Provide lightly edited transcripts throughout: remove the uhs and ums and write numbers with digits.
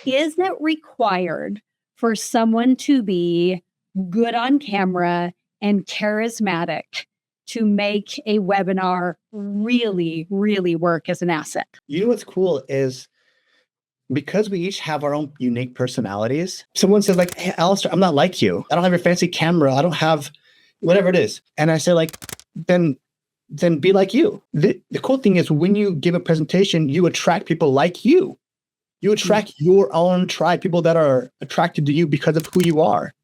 Is it required for someone to be good on camera and charismatic to make a webinar really, really work as an asset? You know what's cool is because we each have our own unique personalities. Someone says like, hey, Alister, I'm not like you. I don't have your fancy camera. I don't have whatever it is. And I say like, then be like you. The cool thing is when you give a presentation, you attract people like you. You attract your own tribe, people that are attracted to you because of who you are.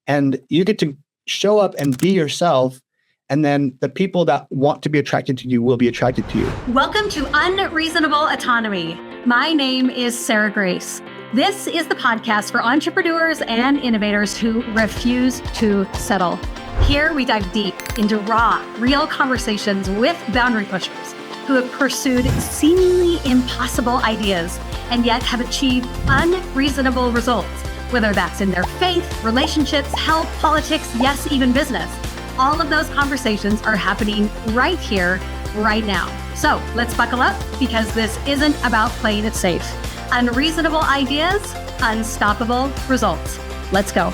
And you get to show up and be yourself. And then the people that want to be attracted to you will be attracted to you. Welcome to Unreasonable Autonomy. My name is Sarah Grace. This is the podcast for entrepreneurs and innovators who refuse to settle. Here we dive deep into raw, real conversations with boundary pushers who have pursued seemingly impossible ideas and yet have achieved unreasonable results, whether that's in their faith, relationships, health, politics, yes, even business. All of those conversations are happening right here, right now. So let's buckle up because this isn't about playing it safe. Unreasonable ideas, unstoppable results. Let's go.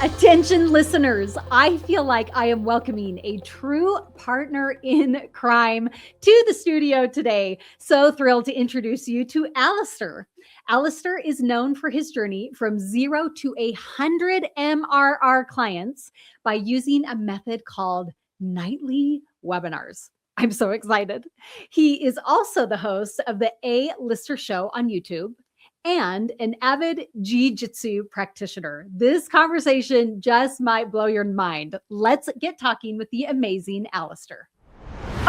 Attention listeners, I feel like I am welcoming a true partner in crime to the studio today. So thrilled to introduce you to Alister. Alister is known for his journey from 0 to 100 MRR clients by using a method called nightly webinars. I'm so excited. He is also the host of the Alister Show on YouTube and an avid jiu-jitsu practitioner. This conversation just might blow your mind. Let's get talking with the amazing Alister.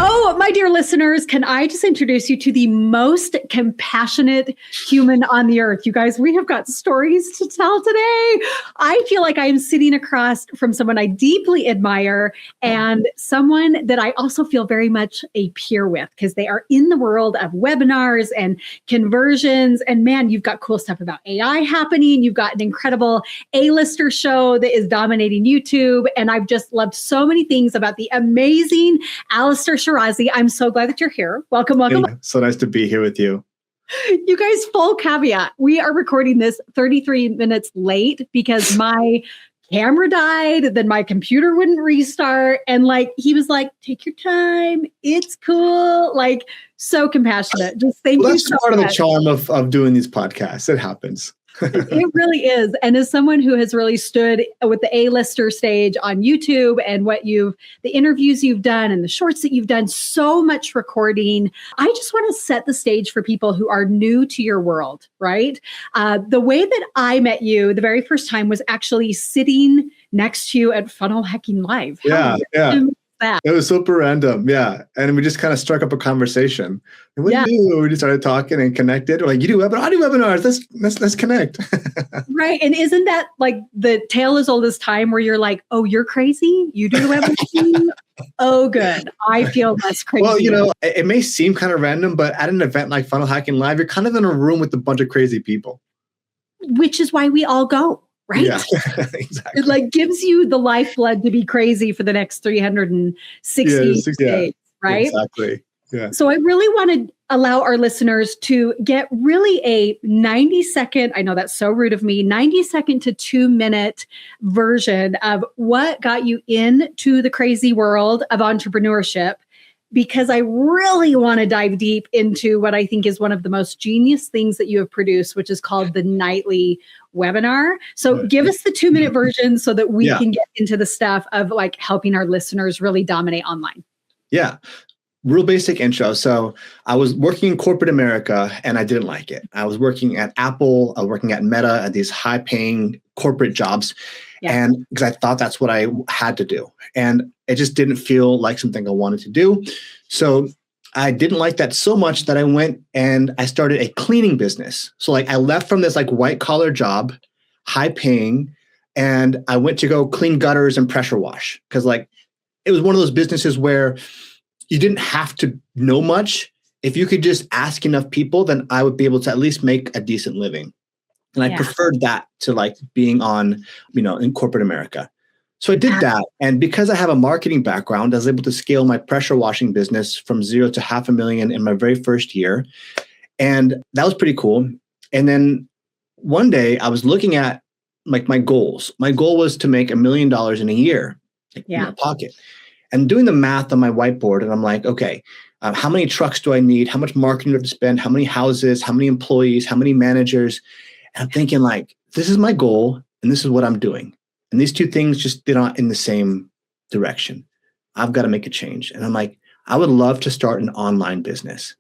Oh, my dear listeners, can I just introduce you to the most compassionate human on the earth? You guys, we have got stories to tell today. I feel like I am sitting across from someone I deeply admire and someone that I also feel very much a peer with because they are in the world of webinars and conversions. And man, you've got cool stuff about AI happening. You've got an incredible Alister show that is dominating YouTube. And I've just loved so many things about the amazing Alister Shirazi. I'm so glad that you're here. Welcome. Hey, so nice to be here with you. You guys, full caveat. We are recording this 33 minutes late because my camera died, then my computer wouldn't restart. And he was like, take your time. It's cool. So compassionate. Just thank you so much. That's part of the charm of doing these podcasts. It happens. It really is. And as someone who has really stood with the A-lister stage on YouTube and the interviews you've done and the shorts that you've done, so much recording, I just want to set the stage for people who are new to your world, right? The way that I met you the very first time was actually sitting next to you at Funnel Hacking Live. Yeah. It was super random. Yeah. And we just kind of struck up a conversation. And what do you do? We just started talking and connected. We're like, you do webinars? I do webinars. Let's connect. Right. And isn't that like the tale as old as time where you're like, oh, you're crazy? You do the webinars? Oh, good. I feel less crazy. Well, it may seem kind of random, but at an event like Funnel Hacking Live, you're kind of in a room with a bunch of crazy people. Which is why we all go. Right? Yeah, exactly. It gives you the lifeblood to be crazy for the next 360 days, right? Exactly. Yeah. So I really want to allow our listeners to get really a 90-second, I know that's so rude of me, 90-second to 2-minute version of what got you into the crazy world of entrepreneurship, because I really want to dive deep into what I think is one of the most genius things that you have produced, which is called the nightly webinar. So give us the 2-minute version so that we can get into the stuff of helping our listeners really dominate online. Yeah. Real basic intro. So I was working in corporate America and I didn't like it. I was working at Apple, I was working at Meta at these high paying corporate jobs. Yeah. And because I thought that's what I had to do. And it just didn't feel like something I wanted to do. So I didn't like that so much that I went and I started a cleaning business. So I left from this white collar job, high paying, and I went to go clean gutters and pressure wash. Because it was one of those businesses where you didn't have to know much. If you could just ask enough people, then I would be able to at least make a decent living. And I preferred that to being on, in corporate America. So I did that. And because I have a marketing background, I was able to scale my pressure washing business from 0 to $500,000 in my very first year. And that was pretty cool. And then one day I was looking at like my goals. My goal was to make $1 million in a year, in my pocket, and doing the math on my whiteboard. And I'm like, okay, how many trucks do I need? How much marketing do I have to spend? How many houses? How many employees? How many managers? And I'm thinking like, this is my goal and this is what I'm doing. And these two things just did not in the same direction. I've got to make a change. And I'm like, I would love to start an online business.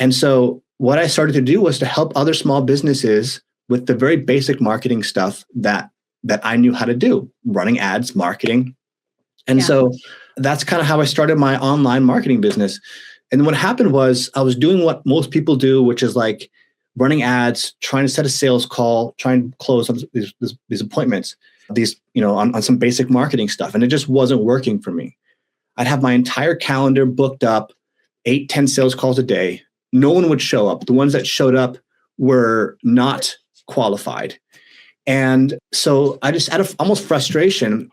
And so what I started to do was to help other small businesses with the very basic marketing stuff that I knew how to do, running ads, marketing. And so that's kind of how I started my online marketing business. And what happened was I was doing what most people do, which is like running ads, trying to set a sales call, trying to close on these appointments, on some basic marketing stuff. And it just wasn't working for me. I'd have my entire calendar booked up, 8-10 sales calls a day. No one would show up. The ones that showed up were not qualified. And so I just, out of almost frustration,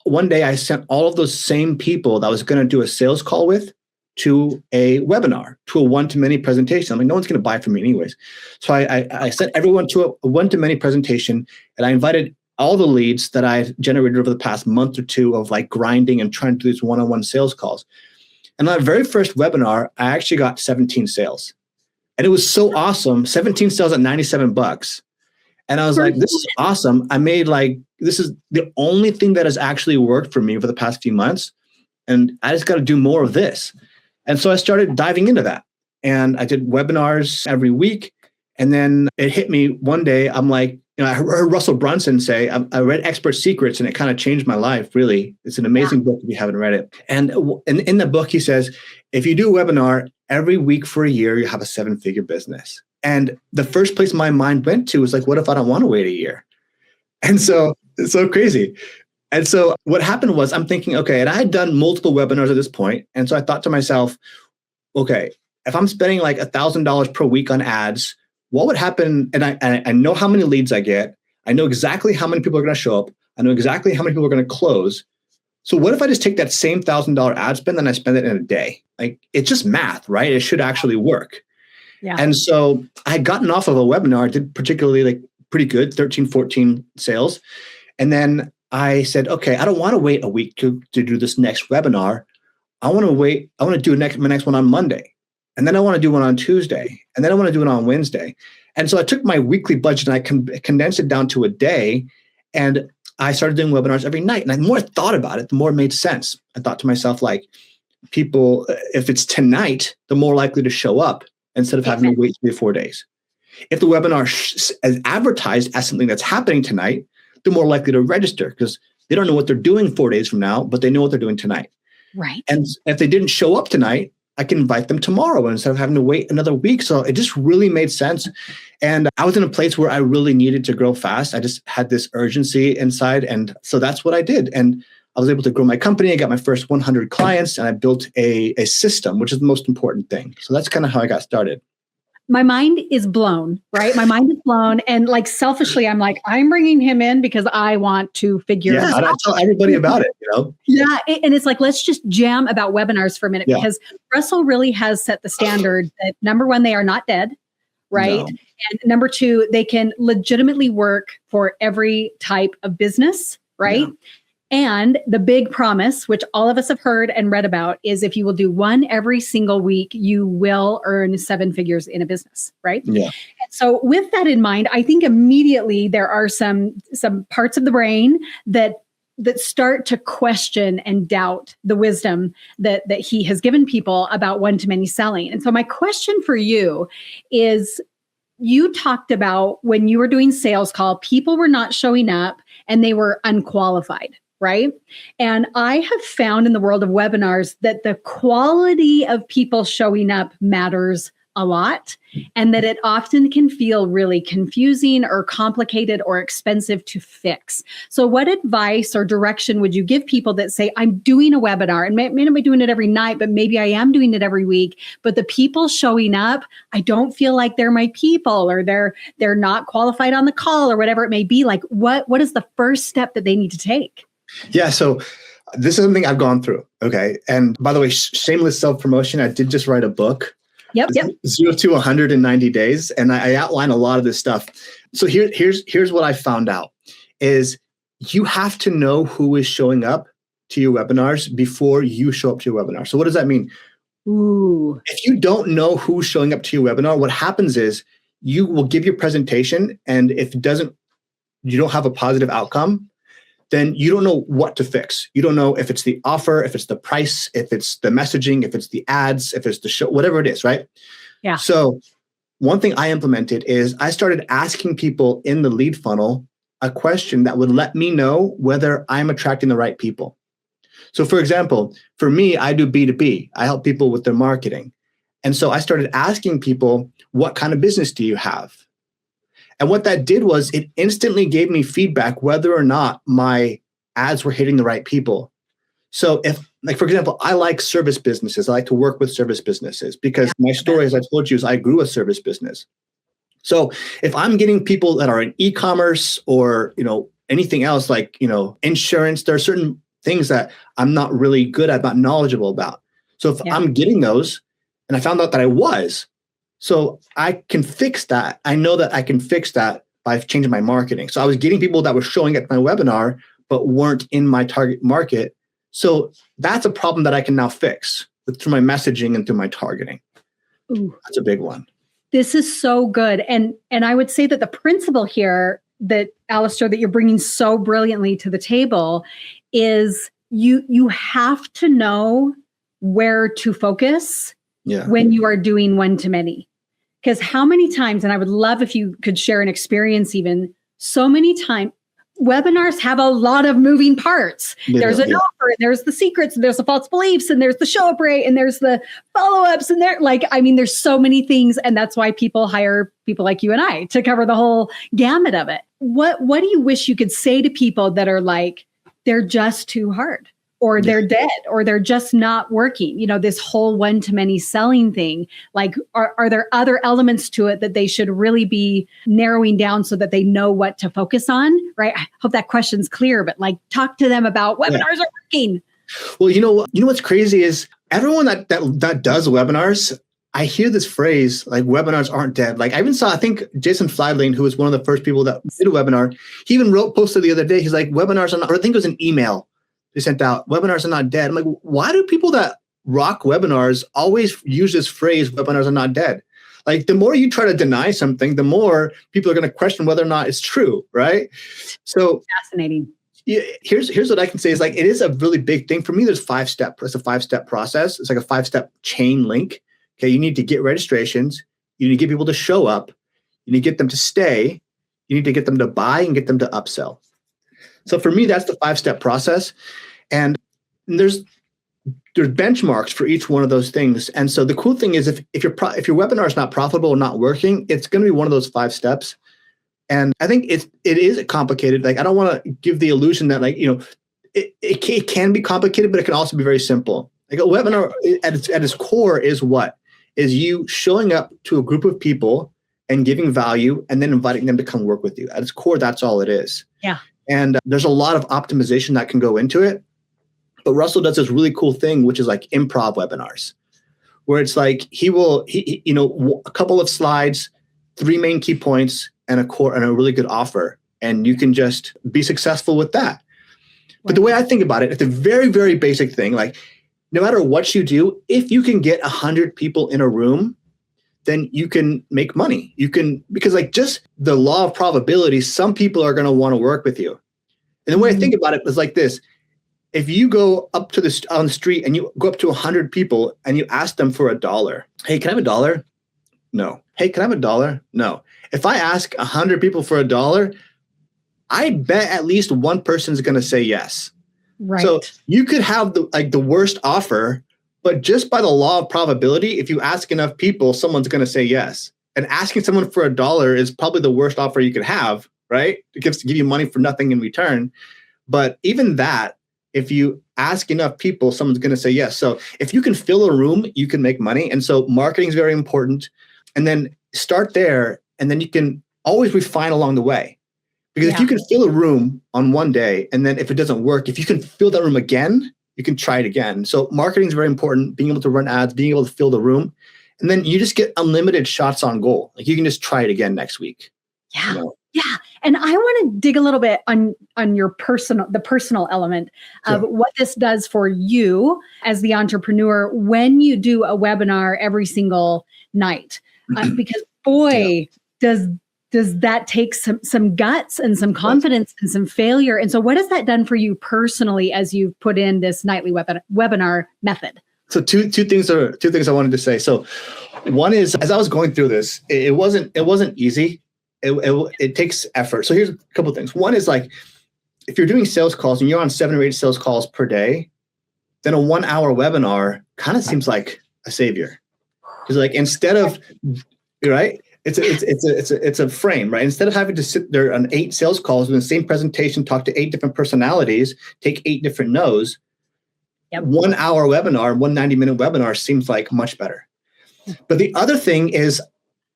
one day I sent all of those same people that I was going to do a sales call with to a webinar, to a one-to-many presentation. I'm like, no one's going to buy from me anyways. So I sent everyone to a one-to-many presentation, and I invited all the leads that I generated over the past month or two of like grinding and trying to do these one-on-one sales calls. And my very first webinar, I actually got 17 sales. And it was so awesome. 17 sales at $97. And I was like, this is awesome. This is the only thing that has actually worked for me over the past few months. And I just got to do more of this. And so I started diving into that. And I did webinars every week. And then it hit me one day. I'm like, I heard Russell Brunson say, I read Expert Secrets, and it kind of changed my life, really. It's an amazing book if you haven't read it. And in the book, he says, if you do a webinar every week for a year, you have a 7-figure business. And the first place my mind went to was like, what if I don't want to wait a year? And so it's so crazy. And so what happened was I'm thinking, okay, and I had done multiple webinars at this point. And so I thought to myself, okay, if I'm spending like $1,000 per week on ads, what would happen? And I know how many leads I get. I know exactly how many people are going to show up. I know exactly how many people are going to close. So what if I just take that same $1,000 ad spend and I spend it in a day? Like, it's just math, right? It should actually work. Yeah. And so I had gotten off of a webinar. I did particularly like pretty good, 13, 14 sales. And then I said, okay, I don't want to wait a week to do this next webinar. I want to do my next one on Monday. And then I want to do one on Tuesday. And then I want to do it on Wednesday. And so I took my weekly budget and I condensed it down to a day. And I started doing webinars every night. And the more I thought about it, the more it made sense. I thought to myself, like, people, if it's tonight, they're more likely to show up instead of having to wait 3 or 4 days. If the webinar is advertised as something that's happening tonight, they're more likely to register because they don't know what they're doing 4 days from now, but they know what they're doing tonight. Right. And if they didn't show up tonight, I can invite them tomorrow instead of having to wait another week. So it just really made sense. And I was in a place where I really needed to grow fast. I just had this urgency inside. And so that's what I did. And I was able to grow my company. I got my first 100 clients and I built a system, which is the most important thing. So that's kind of how I got started. My mind is blown, right? My mind is blown. And like selfishly, I'm like, I'm bringing him in because I want to figure this out. I tell everybody about it, Yeah. And it's like, let's just jam about webinars for a minute because Russell really has set the standard that number one, they are not dead, right? No. And number two, they can legitimately work for every type of business, right? Yeah. And the big promise, which all of us have heard and read about, is if you will do one every single week, you will earn 7 figures in a business, right? Yeah. And so with that in mind, I think immediately there are some parts of the brain that start to question and doubt the wisdom that he has given people about one-to-many selling. And so my question for you is, you talked about when you were doing sales call, people were not showing up and they were unqualified. Right. And I have found in the world of webinars that the quality of people showing up matters a lot, and that it often can feel really confusing or complicated or expensive to fix. So what advice or direction would you give people that say, I'm doing a webinar and may not be doing it every night, but maybe I am doing it every week, but the people showing up, I don't feel like they're my people, or they're not qualified on the call, or whatever it may be. Like what is the first step that they need to take? Yeah. So this is something I've gone through. Okay. And by the way, shameless self-promotion. I did just write a book. Yep. 0 to 190 days. And I outline a lot of this stuff. So here's what I found out is you have to know who is showing up to your webinars before you show up to your webinar. So what does that mean? Ooh. If you don't know who's showing up to your webinar, what happens is you will give your presentation, and if you don't have a positive outcome, then you don't know what to fix. You don't know if it's the offer, if it's the price, if it's the messaging, if it's the ads, if it's the show, whatever it is, right? Yeah. So one thing I implemented is I started asking people in the lead funnel a question that would let me know whether I'm attracting the right people. So for example, for me, I do B2B. I help people with their marketing. And so I started asking people, what kind of business do you have? And what that did was it instantly gave me feedback whether or not my ads were hitting the right people. So if, like, for example, I like service businesses. I like to work with service businesses because my story, as I told you, is I grew a service business. So if I'm getting people that are in e-commerce or, anything else like, insurance, there are certain things that I'm not really good at, not knowledgeable about. So if I'm getting those, and I found out that I was, so I can fix that. I know that I can fix that by changing my marketing. So I was getting people that were showing at my webinar, but weren't in my target market. So that's a problem that I can now fix through my messaging and through my targeting. Ooh. That's a big one. This is so good. And I would say that the principle here that Alister, that you're bringing so brilliantly to the table is you have to know where to focus when you are doing one-to-many. Because how many times, and I would love if you could share an experience even, so many times, webinars have a lot of moving parts. There's an offer, there's the secrets, there's the false beliefs, and there's the show up rate, and there's the follow-ups, and there's so many things. And that's why people hire people like you and I to cover the whole gamut of it. What do you wish you could say to people that are like, they're just too hard, or they're dead, or they're just not working? This whole one-to-many selling thing, like, are there other elements to it that they should really be narrowing down so that they know what to focus on, right? I hope that question's clear, but talk to them about webinars are working. Well, what's crazy is everyone that does webinars, I hear this phrase, like, webinars aren't dead. Like, I think Jason Fladling, who was one of the first people that did a webinar, he even posted the other day, he's like, webinars are not, or I think it was an email they sent out, webinars are not dead. I'm like, why do people that rock webinars always use this phrase, webinars are not dead? Like, the more you try to deny something, the more people are going to question whether or not it's true, right? So fascinating. Here's what I can say is, like, it is a really big thing. For me, there's it's a 5-step process. It's like a 5-step chain link. Okay, you need to get registrations. You need to get people to show up. You need to get them to stay. You need to get them to buy and get them to upsell. So for me, that's the 5-step process. And there's benchmarks for each one of those things. And so the cool thing is, if your webinar is not profitable or not working, it's going to be one of those 5 steps. And I think it is complicated. Like, I don't want to give the illusion that, like, it can be complicated, but it can also be very simple. Like, a webinar at its core is what? Is you showing up to a group of people and giving value and then inviting them to come work with you. At its core, that's all it is. Yeah. And there's a lot of optimization that can go into it. But Russell does this really cool thing, which is like improv webinars, where it's like he a couple of slides, 3 main key points, and a really good offer, and you can just be successful with that. But the way I think about it, it's a very, very basic thing. Like, no matter what you do, if you can get 100 people in a room, then you can make money. Because like, just the law of probability, some people are going to want to work with you. And the way I think about it is like this. If you go up on the street and you go up to 100 people and you ask them for $1, hey, can I have $1? No. Hey, can I have $1? No. If I ask 100 people for $1, I bet at least one person is going to say yes. Right. So you could have the worst offer, but just by the law of probability, if you ask enough people, someone's going to say yes. And asking someone for $1 is probably the worst offer you could have, right? It gives to give you money for nothing in return. But even that, if you ask enough people, someone's going to say yes. So if you can fill a room, you can make money. And so marketing is very important. And then start there, and then you can always refine along the way. Because if you can fill a room on one day, and then if it doesn't work, if you can fill that room again, you can try it again. So marketing is very important, being able to run ads, being able to fill the room. And then you just get unlimited shots on goal. Like you can just try it again next week. Yeah. You know? Yeah. And I want to dig a little bit on your the personal element of what this does for you as the entrepreneur when you do a webinar every single night. Because boy, does that take some guts and some confidence and some failure. And so what has that done for you personally as you put in this nightly webinar method? So two things I wanted to say. So one is, as I was going through this, it wasn't easy. It takes effort. So here's a couple of things. One is like, if you're doing sales calls and you're on 7 or 8 sales calls per day, then a 1 hour webinar kind of seems like a savior. Because like, instead of, right, it's a frame, right? Instead of having to sit there on 8 sales calls with the same presentation, talk to 8 different personalities, take 8 different no's, 1 hour webinar, 90-minute webinar seems like much better. But the other thing is,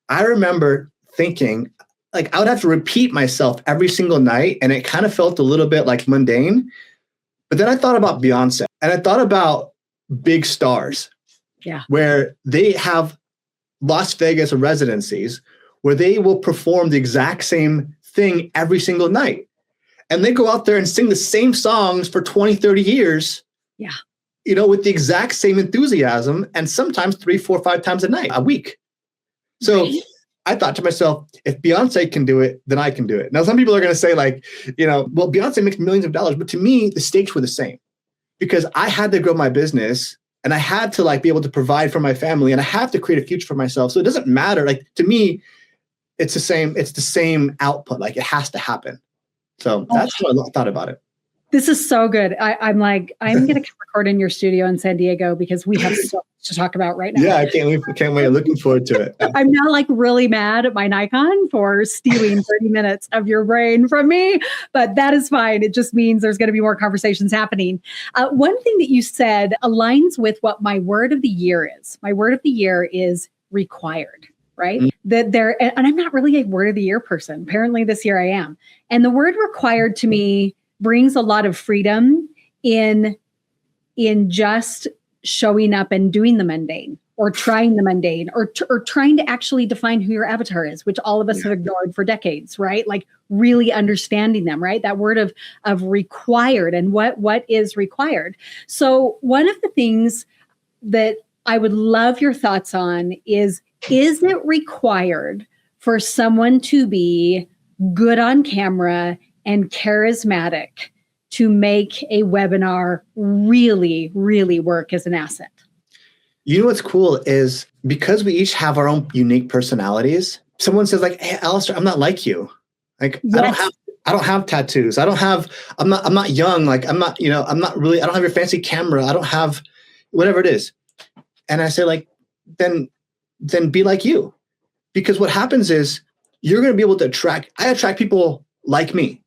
I remember thinking, like, I would have to repeat myself every single night, and it kind of felt a little bit like mundane. But then I thought about Beyonce, and I thought about big stars, where they have Las Vegas residencies where they will perform the exact same thing every single night. And they go out there and sing the same songs for 20, 30 years. Yeah. You know, with the exact same enthusiasm, and sometimes 3, 4, 5 times a week. So I thought to myself, if Beyonce can do it, then I can do it. Now, some people are going to say like, you know, well, Beyonce makes millions of dollars, but to me, the stakes were the same because I had to grow my business and I had to like be able to provide for my family and I have to create a future for myself. So it doesn't matter. Like to me, it's the same output. Like it has to happen. So that's what I thought about it. This is so good. I'm going to record in your studio in San Diego because we have so much to talk about right now. Yeah, I can't wait. I'm looking forward to it. I'm now like really mad at my Nikon for stealing 30 minutes of your brain from me, but that is fine. It just means there's going to be more conversations happening. One thing that you said aligns with what my word of the year is. My word of the year is required. Right? And I'm not really a word of the year person. Apparently this year I am. And the word required to me brings a lot of freedom in just showing up and doing the mundane or trying the mundane or trying to actually define who your avatar is, which all of us have ignored for decades, right? Like really understanding them, right? That word of required and what is required. So one of the things that I would love your thoughts on is it required for someone to be good on camera and charismatic to make a webinar really, really work as an asset? You know what's cool is because we each have our own unique personalities. Someone says like, "Hey, Alister, I'm not like you. Like I don't have tattoos. I'm not young. Like I'm not really. I don't have your fancy camera. I don't have whatever it is." And I say like, then be like you, because what happens is you're going to be able to I attract people like me.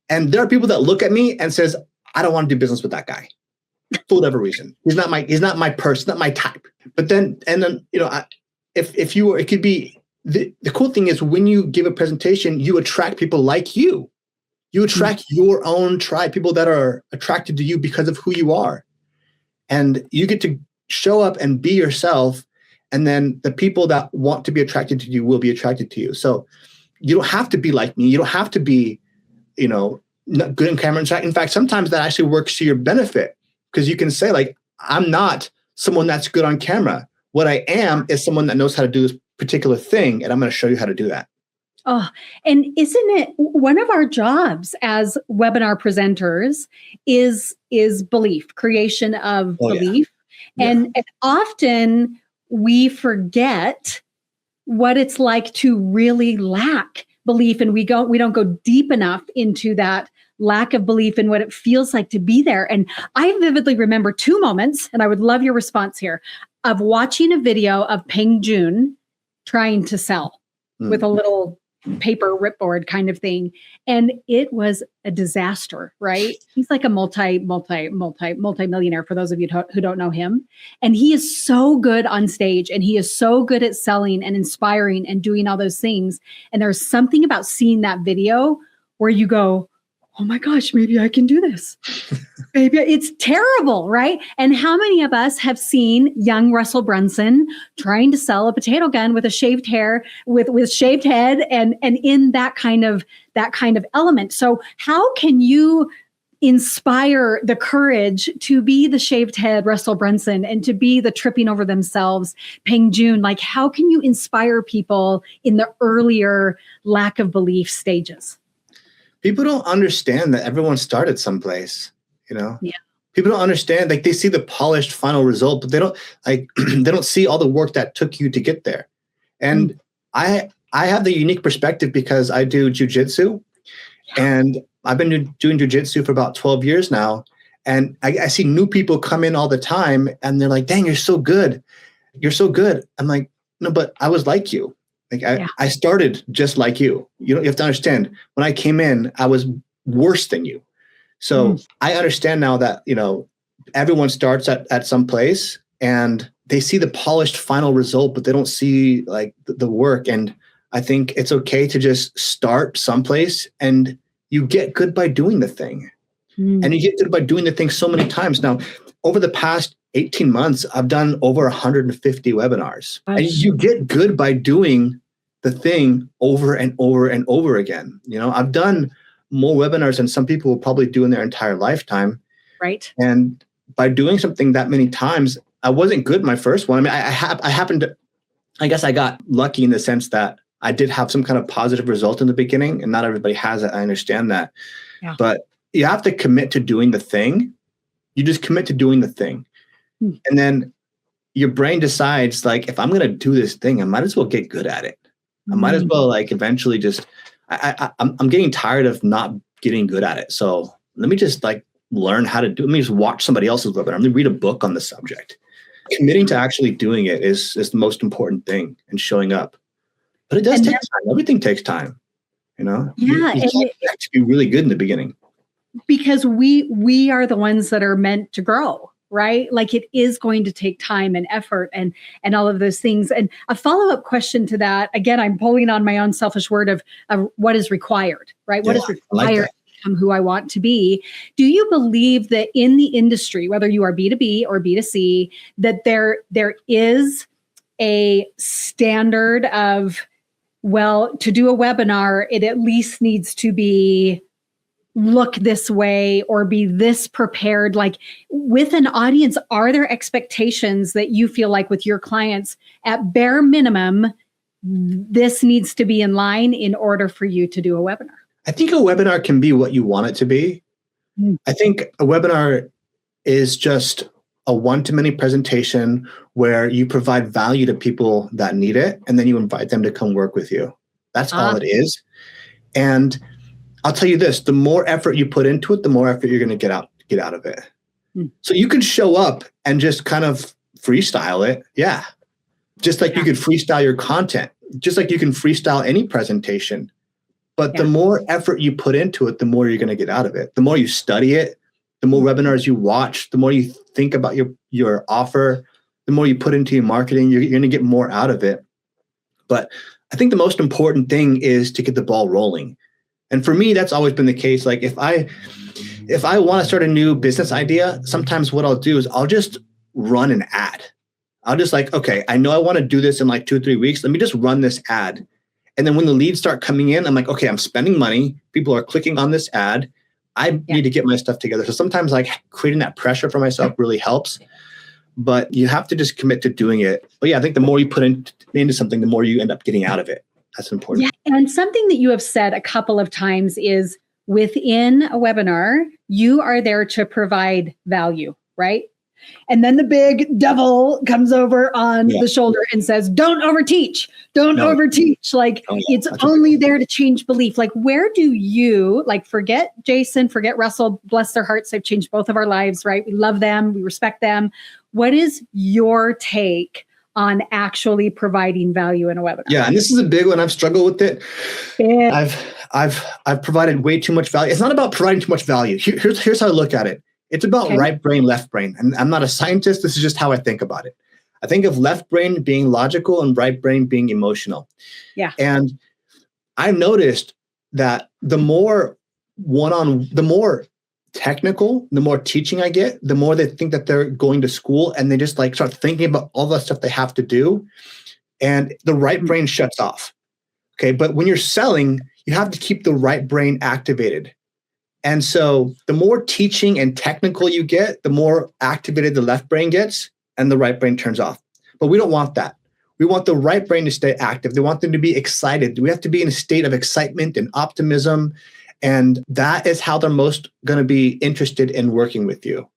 And there are people that look at me and says, I don't want to do business with that guy for whatever reason. He's not my person, not my type. But then, you know, if you were, it could be, the cool thing is when you give a presentation, you attract people like you. You attract your own tribe, people that are attracted to you because of who you are. And you get to show up and be yourself. And then the people that want to be attracted to you will be attracted to you. So you don't have to be like me. You don't have to be, you know, not good in camera. In fact, sometimes that actually works to your benefit because you can say like, I'm not someone that's good on camera. What I am is someone that knows how to do this particular thing. And I'm going to show you how to do that. Oh, and isn't it one of our jobs as webinar presenters is belief, creation of belief. Yeah. And often we forget what it's like to really lack belief, and we don't go deep enough into that lack of belief in what it feels like to be there. And I vividly remember 2 moments, and I would love your response here, of watching a video of Peng Joon trying to sell with a little paper ripboard kind of thing. And it was a disaster, right? He's like a multi-millionaire for those of you who don't know him. And he is so good on stage and he is so good at selling and inspiring and doing all those things. And there's something about seeing that video where you go, oh my gosh, maybe I can do this. Maybe it's terrible, right? And how many of us have seen young Russell Brunson trying to sell a potato gun with a shaved hair, with shaved head, and in that kind of element? So how can you inspire the courage to be the shaved head Russell Brunson and to be the tripping over themselves Peng Joon? Like, how can you inspire people in the earlier lack of belief stages? People don't understand that everyone started someplace, Yeah. People don't understand, like, they see the polished final result, but they don't they don't see all the work that took you to get there. And I have the unique perspective because I do jujitsu, and I've been doing jujitsu for about 12 years now. And I see new people come in all the time and they're like, dang, you're so good. You're so good. I'm like, no, but I was like you. Like I started just like you. You have to understand, when I came in, I was worse than you. So I understand now that, everyone starts at some place and they see the polished final result, but they don't see like the work. And I think it's okay to just start someplace, and you get good by doing the thing. And you get good by doing the thing so many times. Now, over the past 18 months, I've done over 150 webinars. And you get good by doing the thing over and over and over again. I've done more webinars than some people will probably do in their entire lifetime. Right. And by doing something that many times, I wasn't good my first one. I mean, I happened to, I guess I got lucky in the sense that I did have some kind of positive result in the beginning, and not everybody has it. I understand that. Yeah. But you have to commit to doing the thing. You just commit to doing the thing. And then your brain decides, like, if I'm going to do this thing, I might as well get good at it. I might as well, like, eventually just, I'm getting tired of not getting good at it. So let me just, like, learn how to do it. Let me just watch somebody else's webinar. Let me read a book on the subject. Committing to actually doing it is the most important thing, and showing up. But it does take time. Everything takes time, Yeah. You have to be really good in the beginning. Because we are the ones that are meant to grow, right? Like, it is going to take time and effort and all of those things. And a follow-up question to that, again, I'm pulling on my own selfish word of what is required, right? What is required to become who I want to be? Do you believe that in the industry, whether you are B2B or B2C, that there is a standard of, well, to do a webinar, it at least needs to be look this way or be this prepared? Like, with an audience, are there expectations that you feel like with your clients, at bare minimum, this needs to be in line in order for you to do a webinar? I think a webinar can be what you want it to be. I think a webinar is just a one-to-many presentation where you provide value to people that need it, and then you invite them to come work with you. That's all it is. And I'll tell you this, the more effort you put into it, the more effort you're going to get out of it. So you can show up and just kind of freestyle it. Yeah. Just like you could freestyle your content, just like you can freestyle any presentation. But the more effort you put into it, the more you're going to get out of it. The more you study it, the more webinars you watch, the more you think about your offer, the more you put into your marketing, you're going to get more out of it. But I think the most important thing is to get the ball rolling. And for me, that's always been the case. Like, if I want to start a new business idea, sometimes what I'll do is I'll just run an ad. I'll just like, okay, I know I want to do this in like 2 or 3 weeks. Let me just run this ad. And then when the leads start coming in, I'm like, okay, I'm spending money. People are clicking on this ad. I need to get my stuff together. So sometimes, like, creating that pressure for myself really helps. But you have to just commit to doing it. But yeah, I think the more you put into something, the more you end up getting out of it. That's important. Yeah. And something that you have said a couple of times is, within a webinar, you are there to provide value, right? And then the big devil comes over on the shoulder and says, don't overteach. Don't overteach. Like, it's only there to change belief. Like, where do you, like, forget Jason, forget Russell, bless their hearts. They've changed both of our lives, right? We love them. We respect them. What is your take on actually providing value in a webinar? Yeah, and this is a big one. I've struggled with it. I've provided way too much value. It's not about providing too much value. Here's how I look at it. It's about right brain, left brain. And I'm not a scientist. This is just how I think about it. I think of left brain being logical and right brain being emotional. Yeah. And I noticed that the more the more technical, the more teaching I get, the more they think that they're going to school, and they just like start thinking about all the stuff they have to do, and the right brain shuts off. Okay. But when you're selling, you have to keep the right brain activated. And so the more teaching and technical you get, the more activated the left brain gets and the right brain turns off. But we don't want that. We want the right brain to stay active. They want them to be excited. We have to be in a state of excitement and optimism. And that is how they're most going to be interested in working with you.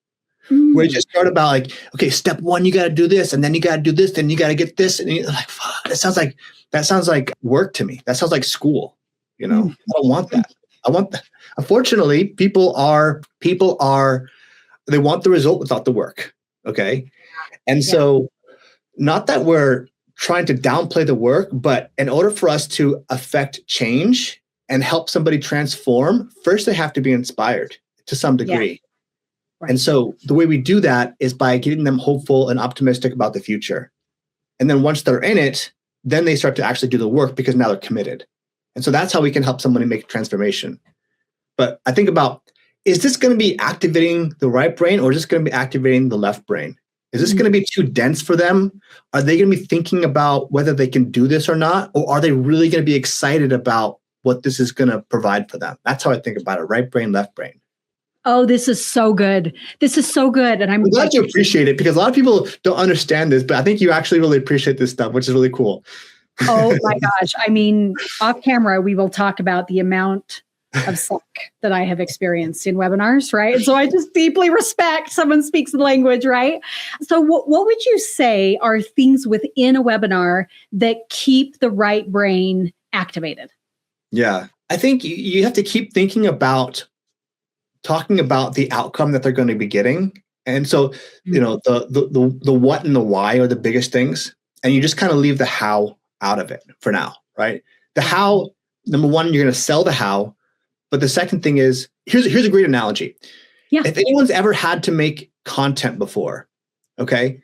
Where you just start about like, okay, step one, you got to do this, and then you got to do this, then you got to get this. And you're like, fuck, that sounds like work to me. That sounds like school. I don't want that. I want that. Unfortunately, people are, they want the result without the work. Okay. And so not that we're trying to downplay the work, but in order for us to affect change and help somebody transform, first they have to be inspired to some degree. Yeah. Right. And so the way we do that is by getting them hopeful and optimistic about the future. And then once they're in it, then they start to actually do the work because now they're committed. And so that's how we can help somebody make a transformation. But I think about, is this going to be activating the right brain, or is this going to be activating the left brain? Is this going to be too dense for them? Are they going to be thinking about whether they can do this or not? Or are they really going to be excited about what this is going to provide for them? That's how I think about it. Right brain, left brain. Oh, this is so good. This is so good. And I'm glad you appreciate it, because a lot of people don't understand this, but I think you actually really appreciate this stuff, which is really cool. Oh my gosh. I mean, off camera, we will talk about the amount of suck that I have experienced in webinars, right? So I just deeply respect someone speaks the language, right? So what would you say are things within a webinar that keep the right brain activated? Yeah, I think you have to keep thinking about talking about the outcome that they're going to be getting. And so, the what and the why are the biggest things. And you just kind of leave the how out of it for now, right? The how, number one, you're going to sell the how. But the second thing is, here's a great analogy. Yeah. If anyone's ever had to make content before, okay,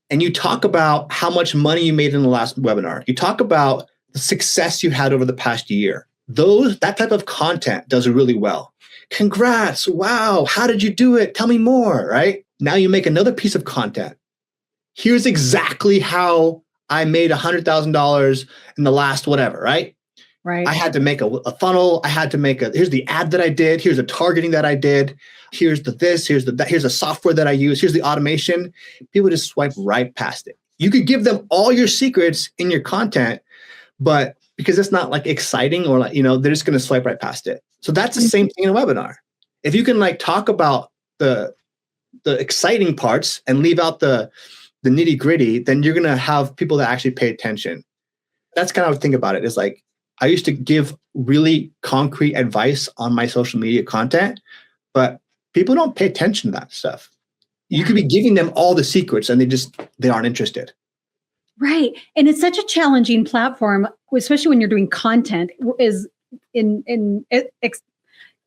and you talk about how much money you made in the last webinar, you talk about the success you had over the past year, that type of content does really well. Congrats. Wow. How did you do it? Tell me more, right? Now you make another piece of content. Here's exactly how I made $100,000 in the last whatever, right? Right. I had to make a funnel. I had to here's the ad that I did. Here's the targeting that I did. Here's the this, here's the software that I use. Here's the automation. People just swipe right past it. You could give them all your secrets in your content, but because it's not like exciting or like, they're just going to swipe right past it. So that's the same thing in a webinar. If you can like talk about the exciting parts and leave out the nitty gritty, then you're going to have people that actually pay attention. That's kind of how I think about it. Is like, I used to give really concrete advice on my social media content, but people don't pay attention to that stuff. You could be giving them all the secrets and they aren't interested. Right. And it's such a challenging platform, especially when you're doing content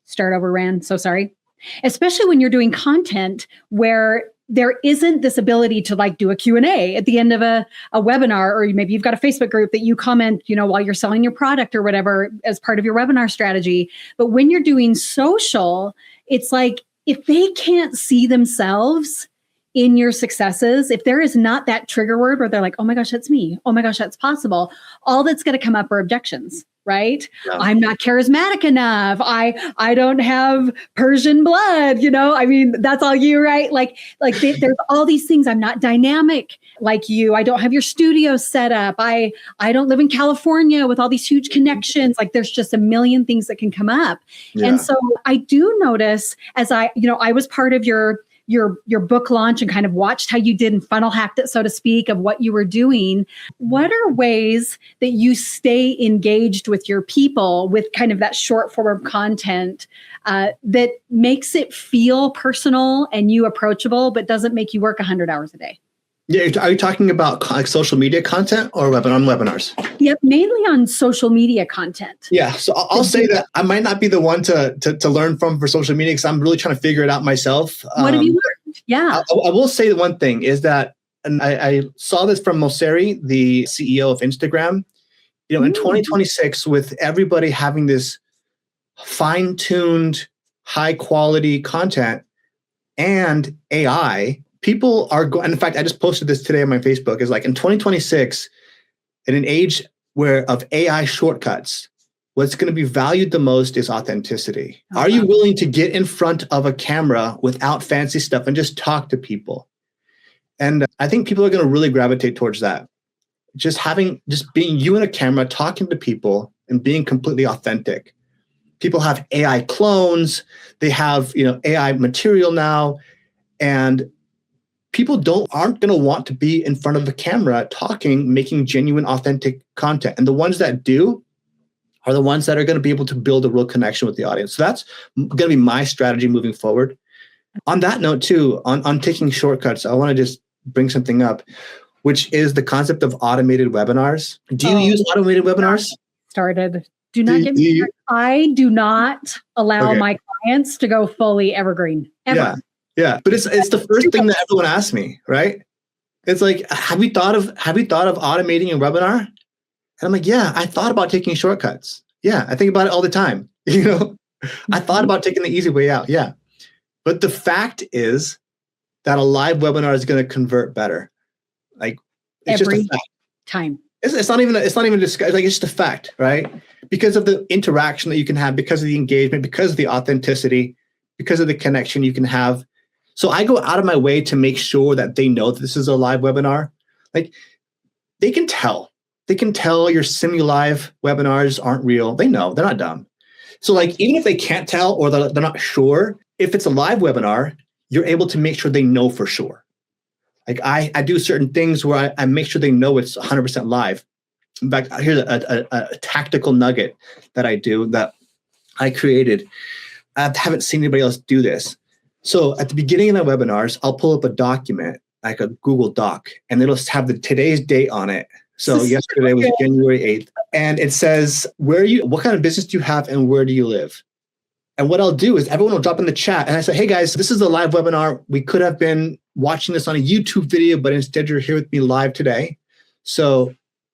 start over, Ran. So sorry. Especially when you're doing content where there isn't this ability to like do a Q&A at the end of a webinar, or maybe you've got a Facebook group that you comment, while you're selling your product or whatever as part of your webinar strategy. But when you're doing social, it's like, if they can't see themselves in your successes, if there is not that trigger word where they're like, oh my gosh, that's me. Oh my gosh, that's possible. All that's going to come up are objections, right? Yeah. I'm not charismatic enough. I don't have Persian blood, I mean, that's all you, right? Like there's all these things. I'm not dynamic like you. I don't have your studio set up. I don't live in California with all these huge connections. Like there's just a million things that can come up. Yeah. And so I do notice as I was part of your book launch and kind of watched how you did and funnel hacked it, so to speak, of what you were doing. What are ways that you stay engaged with your people with kind of that short form content that makes it feel personal and you approachable, but doesn't make you work 100 hours a day? Yeah, are you talking about like social media content or on webinars? Yep, mainly on social media content. Yeah, so I'll say that I might not be the one to learn from for social media because I'm really trying to figure it out myself. What have you learned? Yeah. I will say one thing is that, and I saw this from Mosseri, the CEO of Instagram, in 2026, with everybody having this fine-tuned, high-quality content and AI, people are going, and in fact, I just posted this today on my Facebook, is like in 2026, in an age of AI shortcuts, what's going to be valued the most is authenticity. Oh, Are you willing to get in front of a camera without fancy stuff and just talk to people? And I think people are going to really gravitate towards that. Just being you and a camera, talking to people and being completely authentic. People have AI clones. They have, AI material now, and people aren't going to want to be in front of the camera talking, making genuine, authentic content. And the ones that do are the ones that are going to be able to build a real connection with the audience. So that's going to be my strategy moving forward. On that note, too, on taking shortcuts, I want to just bring something up, which is the concept of automated webinars. Do you use automated webinars? Started. Do not get me started. I do not allow my clients to go fully evergreen ever. Yeah. But it's the first thing that everyone asks me, right? It's like, have you thought of automating a webinar? And I'm like, yeah, I thought about taking shortcuts. Yeah, I think about it all the time. I thought about taking the easy way out. Yeah. But the fact is that a live webinar is going to convert better. Like, it's every just a fact. Time. It's not even discussed. Like, it's just a fact, right? Because of the interaction that you can have, because of the engagement, because of the authenticity, because of the connection you can have. So I go out of my way to make sure that they know that this is a live webinar. Like, they can tell. They can tell your semi-live webinars aren't real. They know. They're not dumb. So like, even if they can't tell or they're not sure, if it's a live webinar, you're able to make sure they know for sure. Like, I do certain things where I make sure they know it's 100% live. In fact, here's a tactical nugget that I do that I created. I haven't seen anybody else do this. So at the beginning of my webinars, I'll pull up a document, like a Google Doc, and it'll have today's date on it. So yesterday was January 8th. And it says, what kind of business do you have and where do you live? And what I'll do is everyone will drop in the chat. And I say, hey guys, this is a live webinar. We could have been watching this on a YouTube video, but instead you're here with me live today. So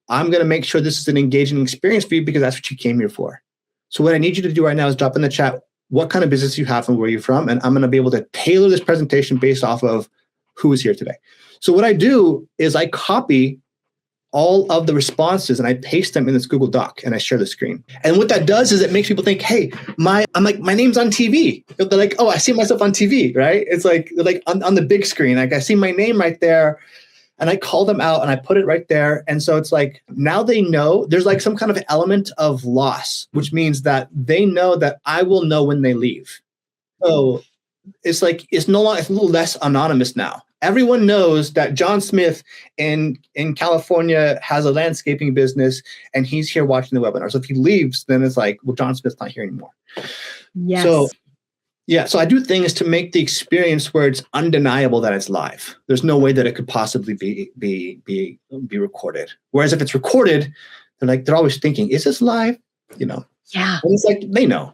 I'm going to make sure this is an engaging experience for you because that's what you came here for. So what I need you to do right now is drop in the chat what kind of business you have and where you're from. And I'm going to be able to tailor this presentation based off of who is here today. So what I do is I copy all of the responses and I paste them in this Google Doc and I share the screen. And what that does is it makes people think, hey, my name's on TV. They're like, oh, I see myself on TV, right? It's like on the big screen. Like, I see my name right there and I call them out and I put it right there. And so it's like, now they know there's like some kind of element of loss, which means that they know that I will know when they leave. So it's like, it's no longer, it's a little less anonymous now. Everyone knows that John Smith in California has a landscaping business and he's here watching the webinar. So if he leaves, then it's like, well, John Smith's not here anymore. Yes. So yeah, so I do things to make the experience where it's undeniable that it's live. There's no way that it could possibly be recorded. Whereas if it's recorded, they're always thinking, is this live? Yeah. And it's like, they know.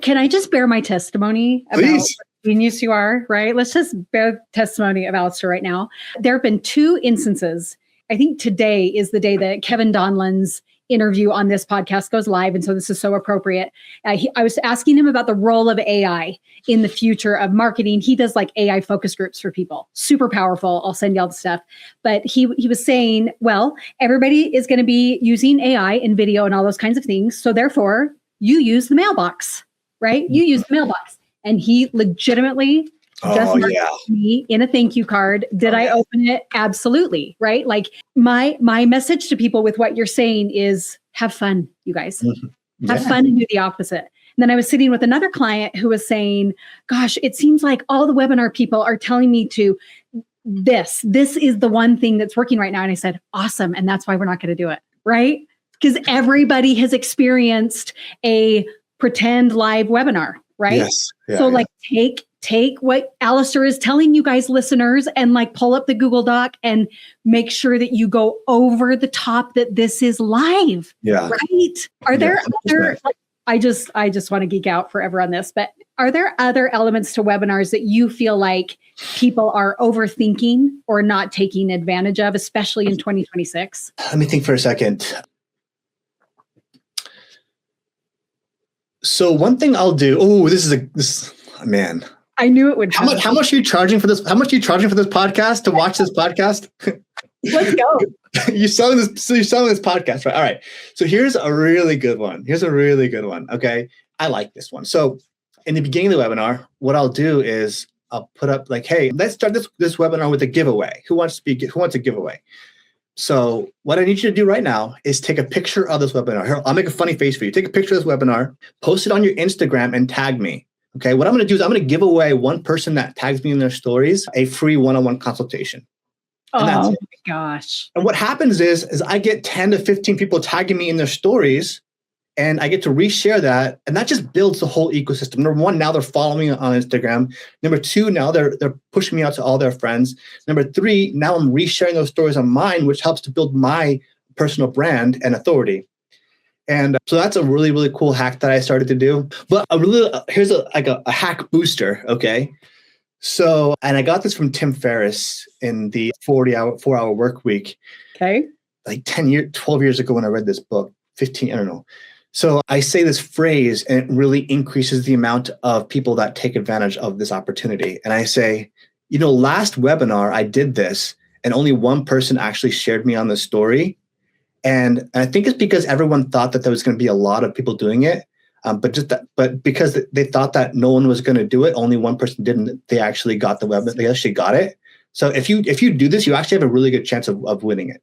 Can I just bear my testimony about what genius you are, right? Let's just bear testimony of Alister right now. There have been 2 instances. I think today is the day that Kevin Donlan's interview on this podcast goes live. And so this is so appropriate. I was asking him about the role of AI in the future of marketing. He does like AI focus groups for people. Super powerful. I'll send you all the stuff. But he was saying, well, everybody is going to be using AI and video and all those kinds of things. So therefore, you use the mailbox, right? You use the mailbox. And he legitimately just marked me in a thank you card. Did I open it? Absolutely. Right. Like my message to people with what you're saying is have fun, you guys. Have fun and do the opposite. And then I was sitting with another client who was saying, gosh, it seems like all the webinar people are telling me to this is the one thing that's working right now. And I said, awesome. And that's why we're not going to do it. Right. Because everybody has experienced a pretend live webinar. Right. Yes. Yeah, so like take what Alister is telling you guys, listeners, and like pull up the Google Doc and make sure that you go over the top that this is live. Yeah. Right. Are there other, I just want to geek out forever on this, but are there other elements to webinars that you feel like people are overthinking or not taking advantage of, especially in 2026? Let me think for a second. So one thing I'll do. Oh, this man. I knew it would. How much are you charging for this? How much are you charging for this podcast to watch this podcast? Let's go. You're selling this. So you're selling this podcast, right? All right. So here's a really good one. Okay. I like this one. So in the beginning of the webinar, what I'll do is I'll put up like, hey, let's start this webinar with a giveaway. Who wants a giveaway? So what I need you to do right now is take a picture of this webinar. Here, I'll make a funny face for you. Take a picture of this webinar, post it on your Instagram, and tag me. Okay. What I'm going to do is I'm going to give away one person that tags me in their stories a free one-on-one consultation. And oh my gosh. And what happens is I get 10 to 15 people tagging me in their stories, and I get to reshare that. And that just builds the whole ecosystem. Number one, now they're following me on Instagram. Number two, now they're pushing me out to all their friends. Number three, now I'm resharing those stories on mine, which helps to build my personal brand and authority. And so that's a really, really cool hack that I started to do. But here's a hack booster. Okay. So, and I got this from Tim Ferriss in the 4-hour work week. Okay. Like 12 years ago when I read this book, 15, I don't know. So I say this phrase and it really increases the amount of people that take advantage of this opportunity. And I say, last webinar I did this and only one person actually shared me on the story. And I think it's because everyone thought that there was going to be a lot of people doing it. But because they thought that no one was going to do it, only one person didn't. They actually got the webinar. They actually got it. So if you do this, you actually have a really good chance of winning it.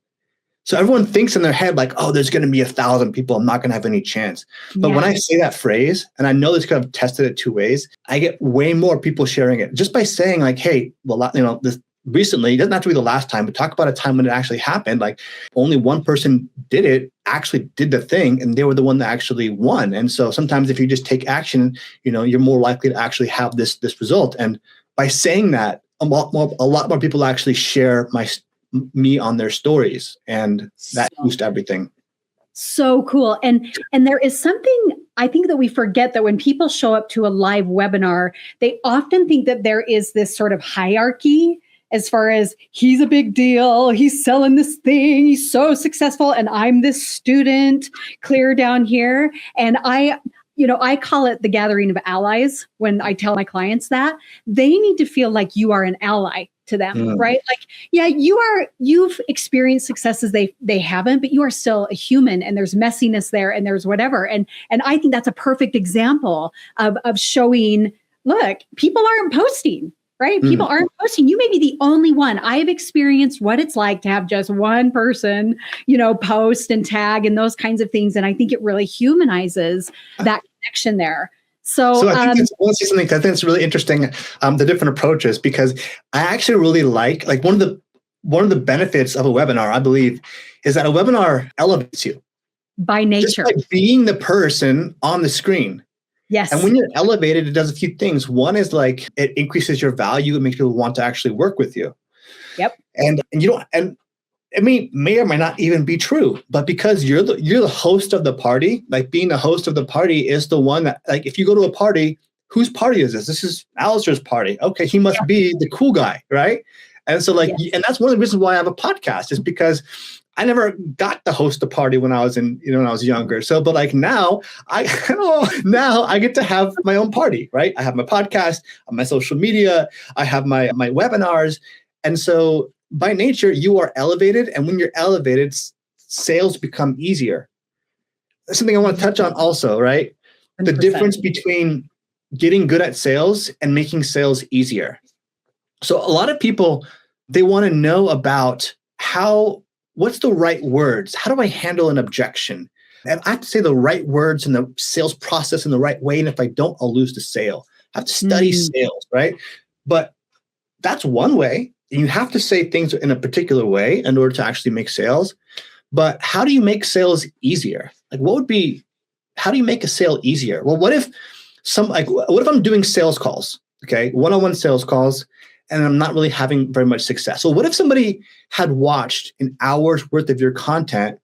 So everyone thinks in their head like, oh, there's going to be 1,000 people. I'm not going to have any chance. But when I say that phrase, and I know this because I've tested it 2 ways, I get way more people sharing it just by saying like, hey, well, this recently, it doesn't have to be the last time, but talk about a time when it actually happened. Like only one person actually did the thing, and they were the one that actually won. And so sometimes if you just take action, you're more likely to actually have this result. And by saying that, a lot more people actually share me on their stories, and that boosts everything. So cool. And there is something I think that we forget, that when people show up to a live webinar, they often think that there is this sort of hierarchy as far as he's a big deal, he's selling this thing, he's so successful, and I'm this student clear down here. And I call it the gathering of allies when I tell my clients that. They need to feel like you are an ally to them, right? Like, yeah, you've experienced successes they haven't, but you are still a human, and there's messiness there, and there's whatever. And I think that's a perfect example of showing, look, people aren't posting, right? People aren't posting. You may be the only one. I have experienced what it's like to have just one person, post and tag and those kinds of things. And I think it really humanizes that connection there. So I think I want to say something. I think it's really interesting, the different approaches, because I actually really like one of the benefits of a webinar, I believe, is that a webinar elevates you by nature, just by being the person on the screen. Yes. And when you're elevated, it does a few things. One is like it increases your value. It makes people want to actually work with you. Yep. And it may or may not even be true, but because you're the host of the party, like being the host of the party is the one that, like, if you go to a party, whose party is this? This is Alister's party. Okay, he must be the cool guy, right? And so and that's one of the reasons why I have a podcast, is because I never got to host a party when I was when I was younger. So, but like now I get to have my own party, right? I have my podcast, my social media, I have my webinars. And so by nature, you are elevated. And when you're elevated, sales become easier. That's something I want to touch on also, right? 100%. The difference between getting good at sales and making sales easier. So a lot of people, they want to know about what's the right words? How do I handle an objection? And I have to say the right words in the sales process in the right way. And if I don't, I'll lose the sale. I have to study sales, right? But that's one way. You have to say things in a particular way in order to actually make sales. But how do you make sales easier? Like, how do you make a sale easier? Well, what if I'm doing sales calls, okay, one-on-one sales calls, and I'm not really having very much success? So what if somebody had watched an hour's worth of your content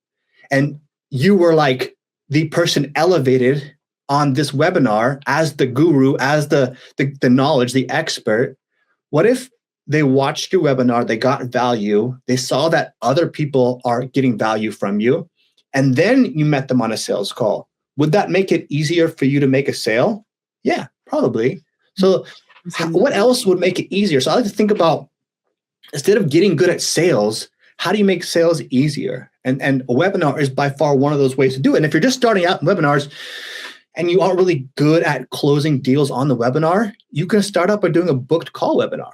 and you were like the person elevated on this webinar as the guru, as the knowledge, the expert? What if they watched your webinar, they got value, they saw that other people are getting value from you, and then you met them on a sales call? Would that make it easier for you to make a sale? Yeah, probably. So what else would make it easier? So I like to think about, instead of getting good at sales, how do you make sales easier? And a webinar is by far one of those ways to do it. And if you're just starting out in webinars and you aren't really good at closing deals on the webinar, you can start out by doing a booked call webinar,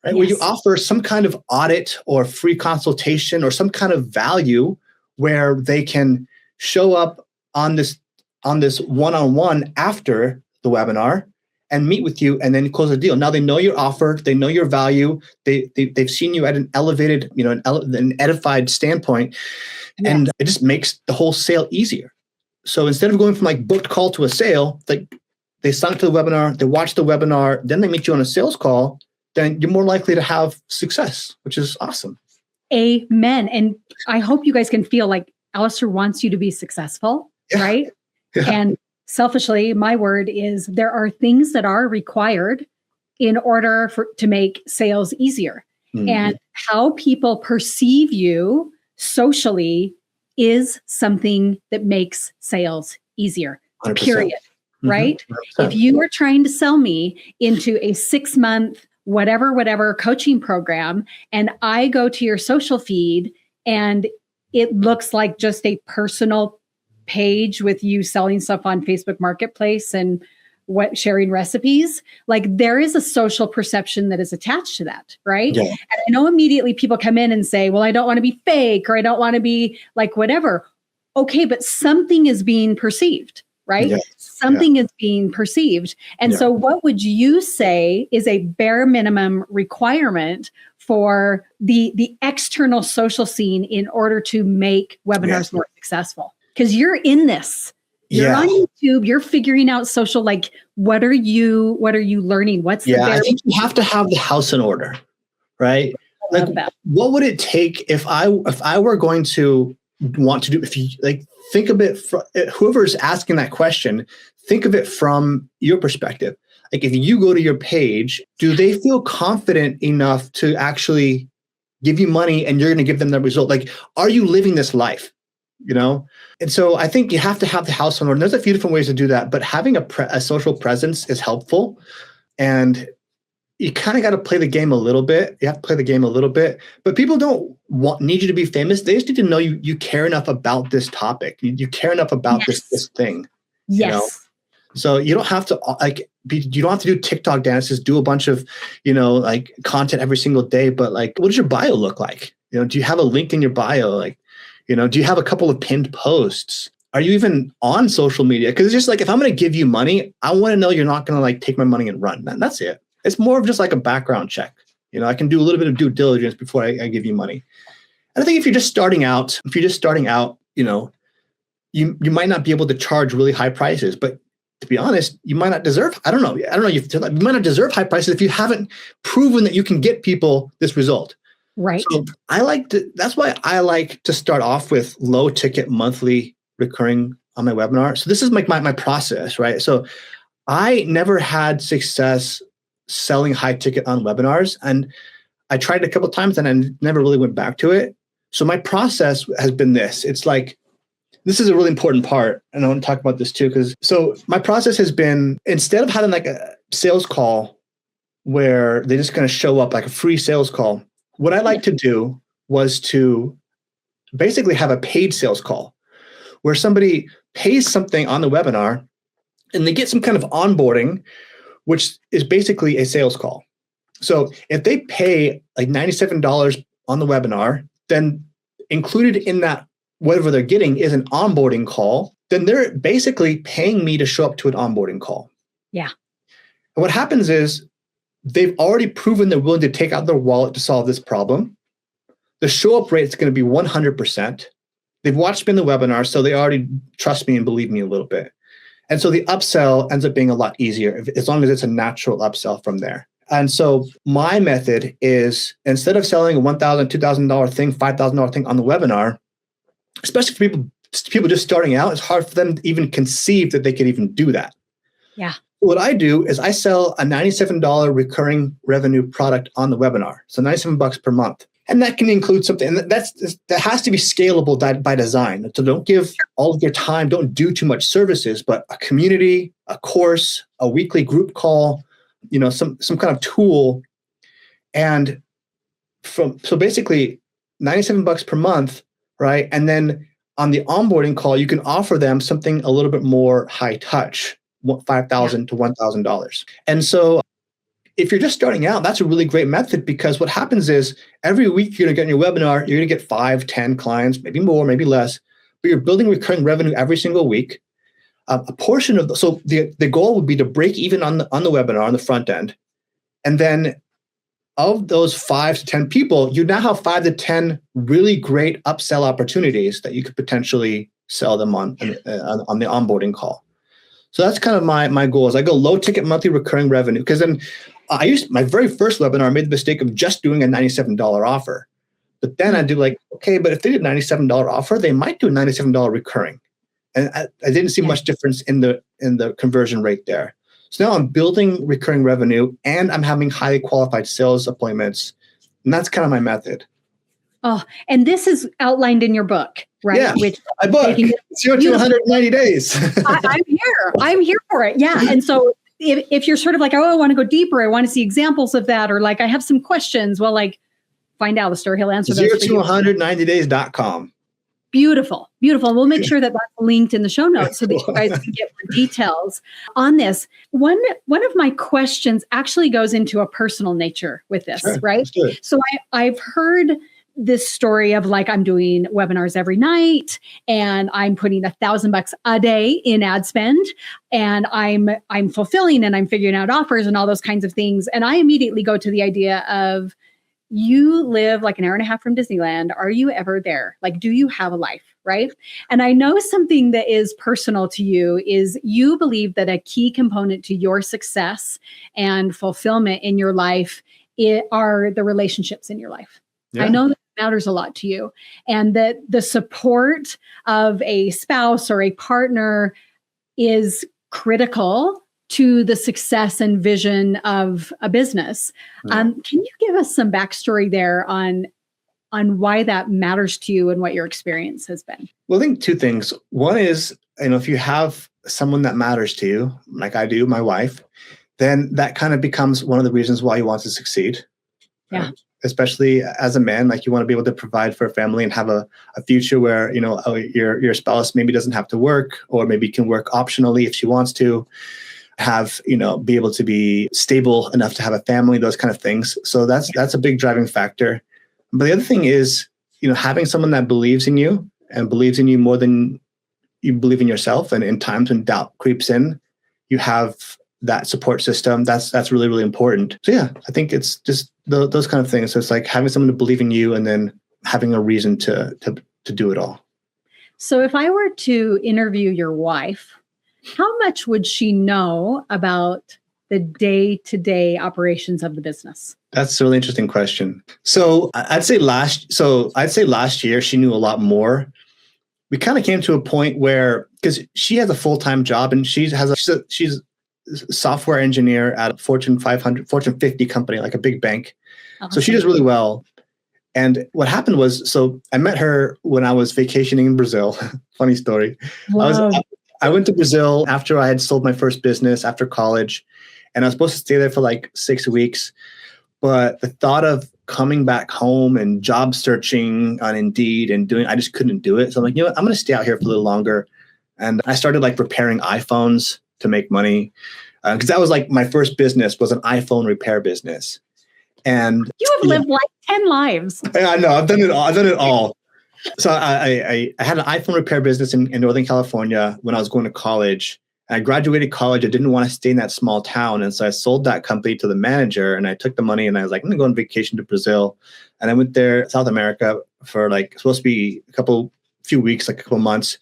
right? Yes. Where you offer some kind of audit or free consultation or some kind of value where they can show up on this one-on-one after the webinar and meet with you and then close a deal. Now they know your offer, they know your value, they've seen you at an elevated, an edified standpoint, and it just makes the whole sale easier. So instead of going from like booked call to a sale, like they sign up to the webinar, they watch the webinar, then they meet you on a sales call, then you're more likely to have success, which is awesome. Amen. And I hope you guys can feel like Alister wants you to be successful, right? Yeah. And selfishly, my word is there are things that are required in order to make sales easier. Mm-hmm. And how people perceive you socially is something that makes sales easier, 100%. Period. Mm-hmm. Right? 100%. If you are trying to sell me into a 6-month, whatever coaching program, and I go to your social feed and it looks like just a personal page with you selling stuff on Facebook Marketplace and sharing recipes, like there is a social perception that is attached to that, right? Yeah. And I know immediately people come in and say, well, I don't want to be fake, or I don't want to be like whatever. Okay, but something is being perceived, right? Yes. Something is being perceived. And so what would you say is a bare minimum requirement for the external social scene in order to make webinars more successful? Because you're in this. You're on YouTube, you're figuring out social, like what are you learning? What's the I think you have to have the house in order, right? Like what would it take if I were going to want to do, if you like think of it from whoever's asking that question, think of it from your perspective. Like if you go to your page, do they feel confident enough to actually give you money and you're going to give them the result? Like, are you living this life? And so I think you have to have the house in order. And there's a few different ways to do that, but having a social presence is helpful. And you kind of got to play the game a little bit. You have to play the game a little bit, but people don't need you to be famous. They just need to know you care enough about this topic. You care enough about this thing. Yes. So you don't have to you don't have to do TikTok dances, do a bunch of, like content every single day. But like, what does your bio look like? Do you have a link in your bio? Like, do you have a couple of pinned posts? Are you even on social media? Because it's just like, if I'm going to give you money, I want to know you're not going to like take my money and run. And that's it. It's more of just like a background check. I can do a little bit of due diligence before I give you money. And I think if you're just starting out, you might not be able to charge really high prices, but to be honest, you might not deserve, I don't know. You might not deserve high prices if you haven't proven that you can get people this result. Right. So that's why I like to start off with low ticket monthly recurring on my webinar. So this is like my process, right? So I never had success selling high ticket on webinars, and I tried it a couple of times and I never really went back to it. So my process has been this. It's like, this is a really important part. And I want to talk about this too, so my process has been, instead of having like a sales call where they're just going to show up like a free sales call, what I like to do was to basically have a paid sales call where somebody pays something on the webinar and they get some kind of onboarding, which is basically a sales call. So if they pay like $97 on the webinar, then included in that, whatever they're getting is an onboarding call, then they're basically paying me to show up to an onboarding call. Yeah. And what happens is, they've already proven they're willing to take out their wallet to solve this problem. The show-up rate is going to be 100%. They've watched me in the webinar, so they already trust me and believe me a little bit. And so the upsell ends up being a lot easier, as long as it's a natural upsell from there. And so my method is, instead of selling a $1,000, $2,000 thing, $5,000 thing on the webinar, especially for people just starting out, it's hard for them to even conceive that they could even do that. Yeah. What I do is I sell a $97 recurring revenue product on the webinar. So $97 per month. And that can include something, and that has to be scalable by design. So don't give all of your time, don't do too much services, but a community, a course, a weekly group call, some kind of tool. And so basically $97 per month, right? And then on the onboarding call, you can offer them something a little bit more high touch, $5,000 to $1,000. And so if you're just starting out, that's a really great method, because what happens is every week you're going to get in your webinar, you're going to get 5, 10 clients, maybe more, maybe less, but you're building recurring revenue every single week. A portion of so the goal would be to break even on the webinar on the front end. And then of those 5 to 10 people, you now have 5 to 10 really great upsell opportunities that you could potentially sell them on the onboarding call. So that's kind of my goal. Is I go low ticket monthly recurring revenue, because then I used my very first webinar, I made the mistake of just doing a $97 offer. But then I do okay, but if they did $97 offer, they might do a $97 recurring. And I didn't see much difference in the conversion rate there. So now I'm building recurring revenue and I'm having highly qualified sales appointments. And that's kind of my method. Oh, and this is outlined in your book, right? Yeah, my book, 0 to 190 days. I'm here for it. Yeah. And so if you're sort of like, oh, I want to go deeper, I want to see examples of that, or I have some questions, well, find Alister, he'll answer those. 0 to 190days.com. Beautiful. We'll make sure that that's linked in the show notes so that you guys can get more details on this. One of my questions actually goes into a personal nature with this, right? So I've heard this story of I'm doing webinars every night and I'm putting $1,000 a day in ad spend, and I'm fulfilling and I'm figuring out offers and all those kinds of things. And I immediately go to the idea of, you live an hour and a half from Disneyland. Are you ever there? Do you have a life? Right. And I know something that is personal to you is you believe that a key component to your success and fulfillment in your life are the relationships in your life. Yeah. I know that matters a lot to you, and that the support of a spouse or a partner is critical to the success and vision of a business. Yeah. Can you give us some backstory there on why that matters to you and what your experience has been? Well, I think 2 things. One is, if you have someone that matters to you, like I do, my wife, then that kind of becomes one of the reasons why you want to succeed. Yeah. Right? Especially as a man, you want to be able to provide for a family and have a future where, your spouse maybe doesn't have to work, or maybe can work optionally if she wants to. Have, be able to be stable enough to have a family, those kind of things. So that's a big driving factor. But the other thing is, having someone that believes in you and believes in you more than you believe in yourself. And in times when doubt creeps in, you have that support system. That's really, really important. So yeah, I think it's just those kind of things. So it's having someone to believe in you and then having a reason to do it all. So if I were to interview your wife, how much would she know about the day-to-day operations of the business? That's a really interesting question. So I'd say last year she knew a lot more. We kind of came to a point where, because she has a full-time job and she's a software engineer at a Fortune 500, Fortune 50 company, like a big bank. Awesome. So she does really well. And what happened was, so I met her when I was vacationing in Brazil. Funny story. Wow. I went to Brazil after I had sold my first business after college, and I was supposed to stay there for 6 weeks. But the thought of coming back home and job searching on Indeed and I just couldn't do it. So I'm like, I'm going to stay out here for a little longer. And I started repairing iPhones to make money, because that was my first business was an iPhone repair business. And you have lived 10 lives. Yeah, I know. I've done it all. So I had an iPhone repair business in Northern California when I was going to college. I graduated college. I didn't want to stay in that small town. And so I sold that company to the manager, and I took the money and I was like, I'm going to go on vacation to Brazil. And I went there, South America, for supposed to be a few weeks, a couple months.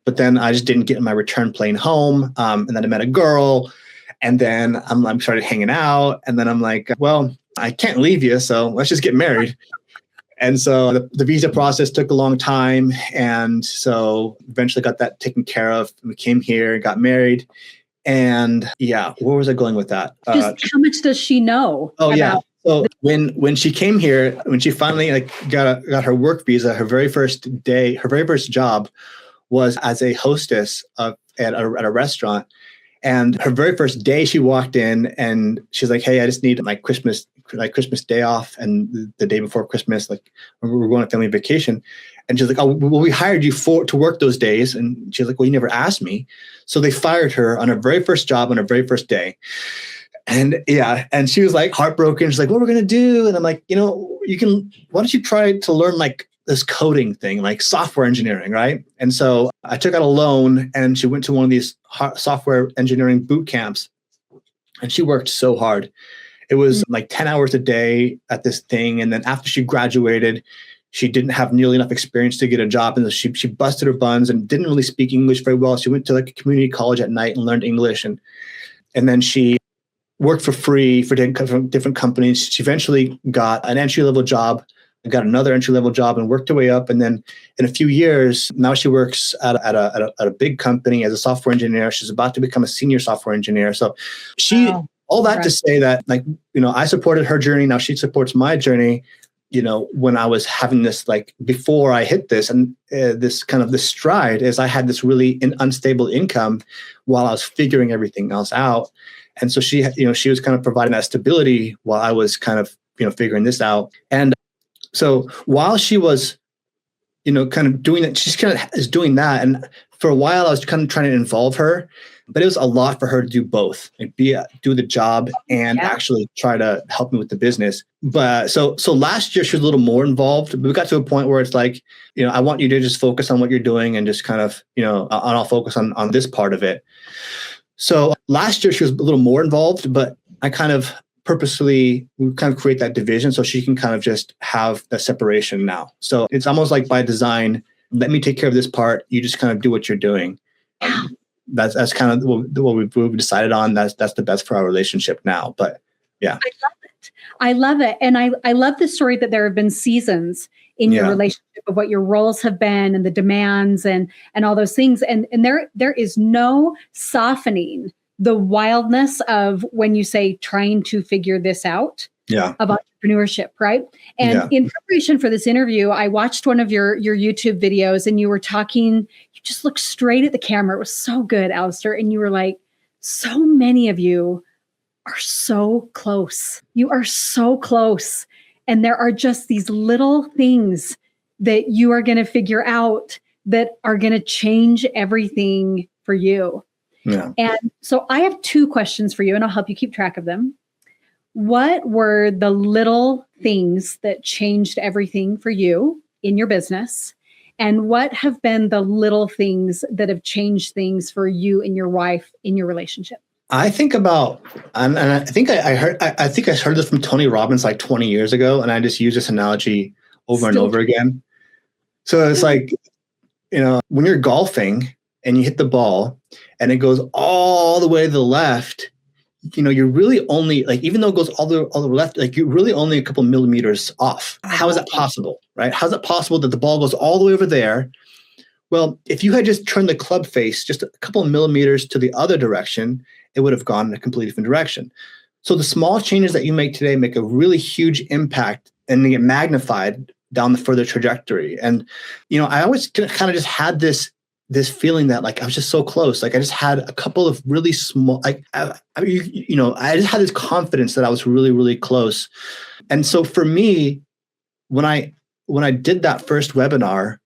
But then I just didn't get in my return plane home. And then I met a girl, and then I started hanging out. And then I'm like, well, I can't leave you, so let's just get married. And so the visa process took a long time. And so eventually got that taken care of. We came here, got married. And yeah, where was I going with that? Just how much does she know? Oh, yeah. So when she came here, when she finally like got her work visa, her very first job was as a hostess at a restaurant. And her very first day, she walked in and she's like, "Hey, I just need my Christmas day off, and the day before Christmas, like we're going on family vacation." And she's like, "Oh, well, we hired you to work those days." And she's like, "Well, you never asked me." So they fired her on her very first job on her very first day. And and she was like heartbroken. She's like, "What are we gonna do?" And I'm like, why don't you try to learn like this coding thing, like software engineering, right? And so I took out a loan and she went to one of these software engineering boot camps, and she worked so hard. It was like 10 hours a day at this thing. And then after she graduated, she didn't have nearly enough experience to get a job. And she busted her buns and didn't really speak English very well. She went to like a community college at night and learned English. And then she worked for free for different companies. She eventually got an entry-level job, got another entry-level job, and worked her way up. And then in a few years, now she works at a big company as a software engineer. She's about to become a senior software engineer. So all that to say that, like, I supported her journey. Now she supports my journey. When I was having this, like before I hit this, and this stride is I had this really unstable income while I was figuring everything else out. And so she was kind of providing that stability while I was kind of, figuring this out. And so while she was, kind of doing that, she's kind of is doing that. And for a while I was kind of trying to involve her, but it was a lot for her to do both, like do the job and actually try to help me with the business. But so last year she was a little more involved, but we got to a point where it's like, I want you to just focus on what you're doing and just kind of, I'll focus on this part of it. So last year she was a little more involved, but I kind of purposely create that division so she can kind of just have that separation now. So it's almost like by design, let me take care of this part. You just kind of do what you're doing. That's kind of what we've decided on. That's the best for our relationship now. But yeah. I love it. And I love the story that there have been seasons in your relationship of what your roles have been and the demands and all those things. And there is no softening the wildness of when you say trying to figure this out of entrepreneurship, right? And in preparation for this interview, I watched one of your YouTube videos and you were talking, you just looked straight at the camera. It was so good, Alister. And you were like, so many of you are so close. You are so close. And there are just these little things that you are going to figure out that are going to change everything for you. Yeah. And so I have two questions for you, and I'll help you keep track of them. What were the little things that changed everything for you in your business? And what have been the little things that have changed things for you and your wife in your relationship? I think about, and I think I heard this from Tony Robbins like 20 years ago, and I just use this analogy over and over again. So it's like, when you're golfing and you hit the ball and it goes all the way to the left, you're really only, like, even though it goes all the left, like, you're really only a couple millimeters off. How is that possible, right? How is it possible that the ball goes all the way over there? Well, if you had just turned the club face just a couple of millimeters to the other direction, it would have gone in a completely different direction. So the small changes that you make today make a really huge impact and they get magnified down the further trajectory. And, I always kind of just had this feeling that, like, I was just so close. Like, I just had a couple of really small, like, I just had this confidence that I was really, really close. And so for me, when I did that first webinar,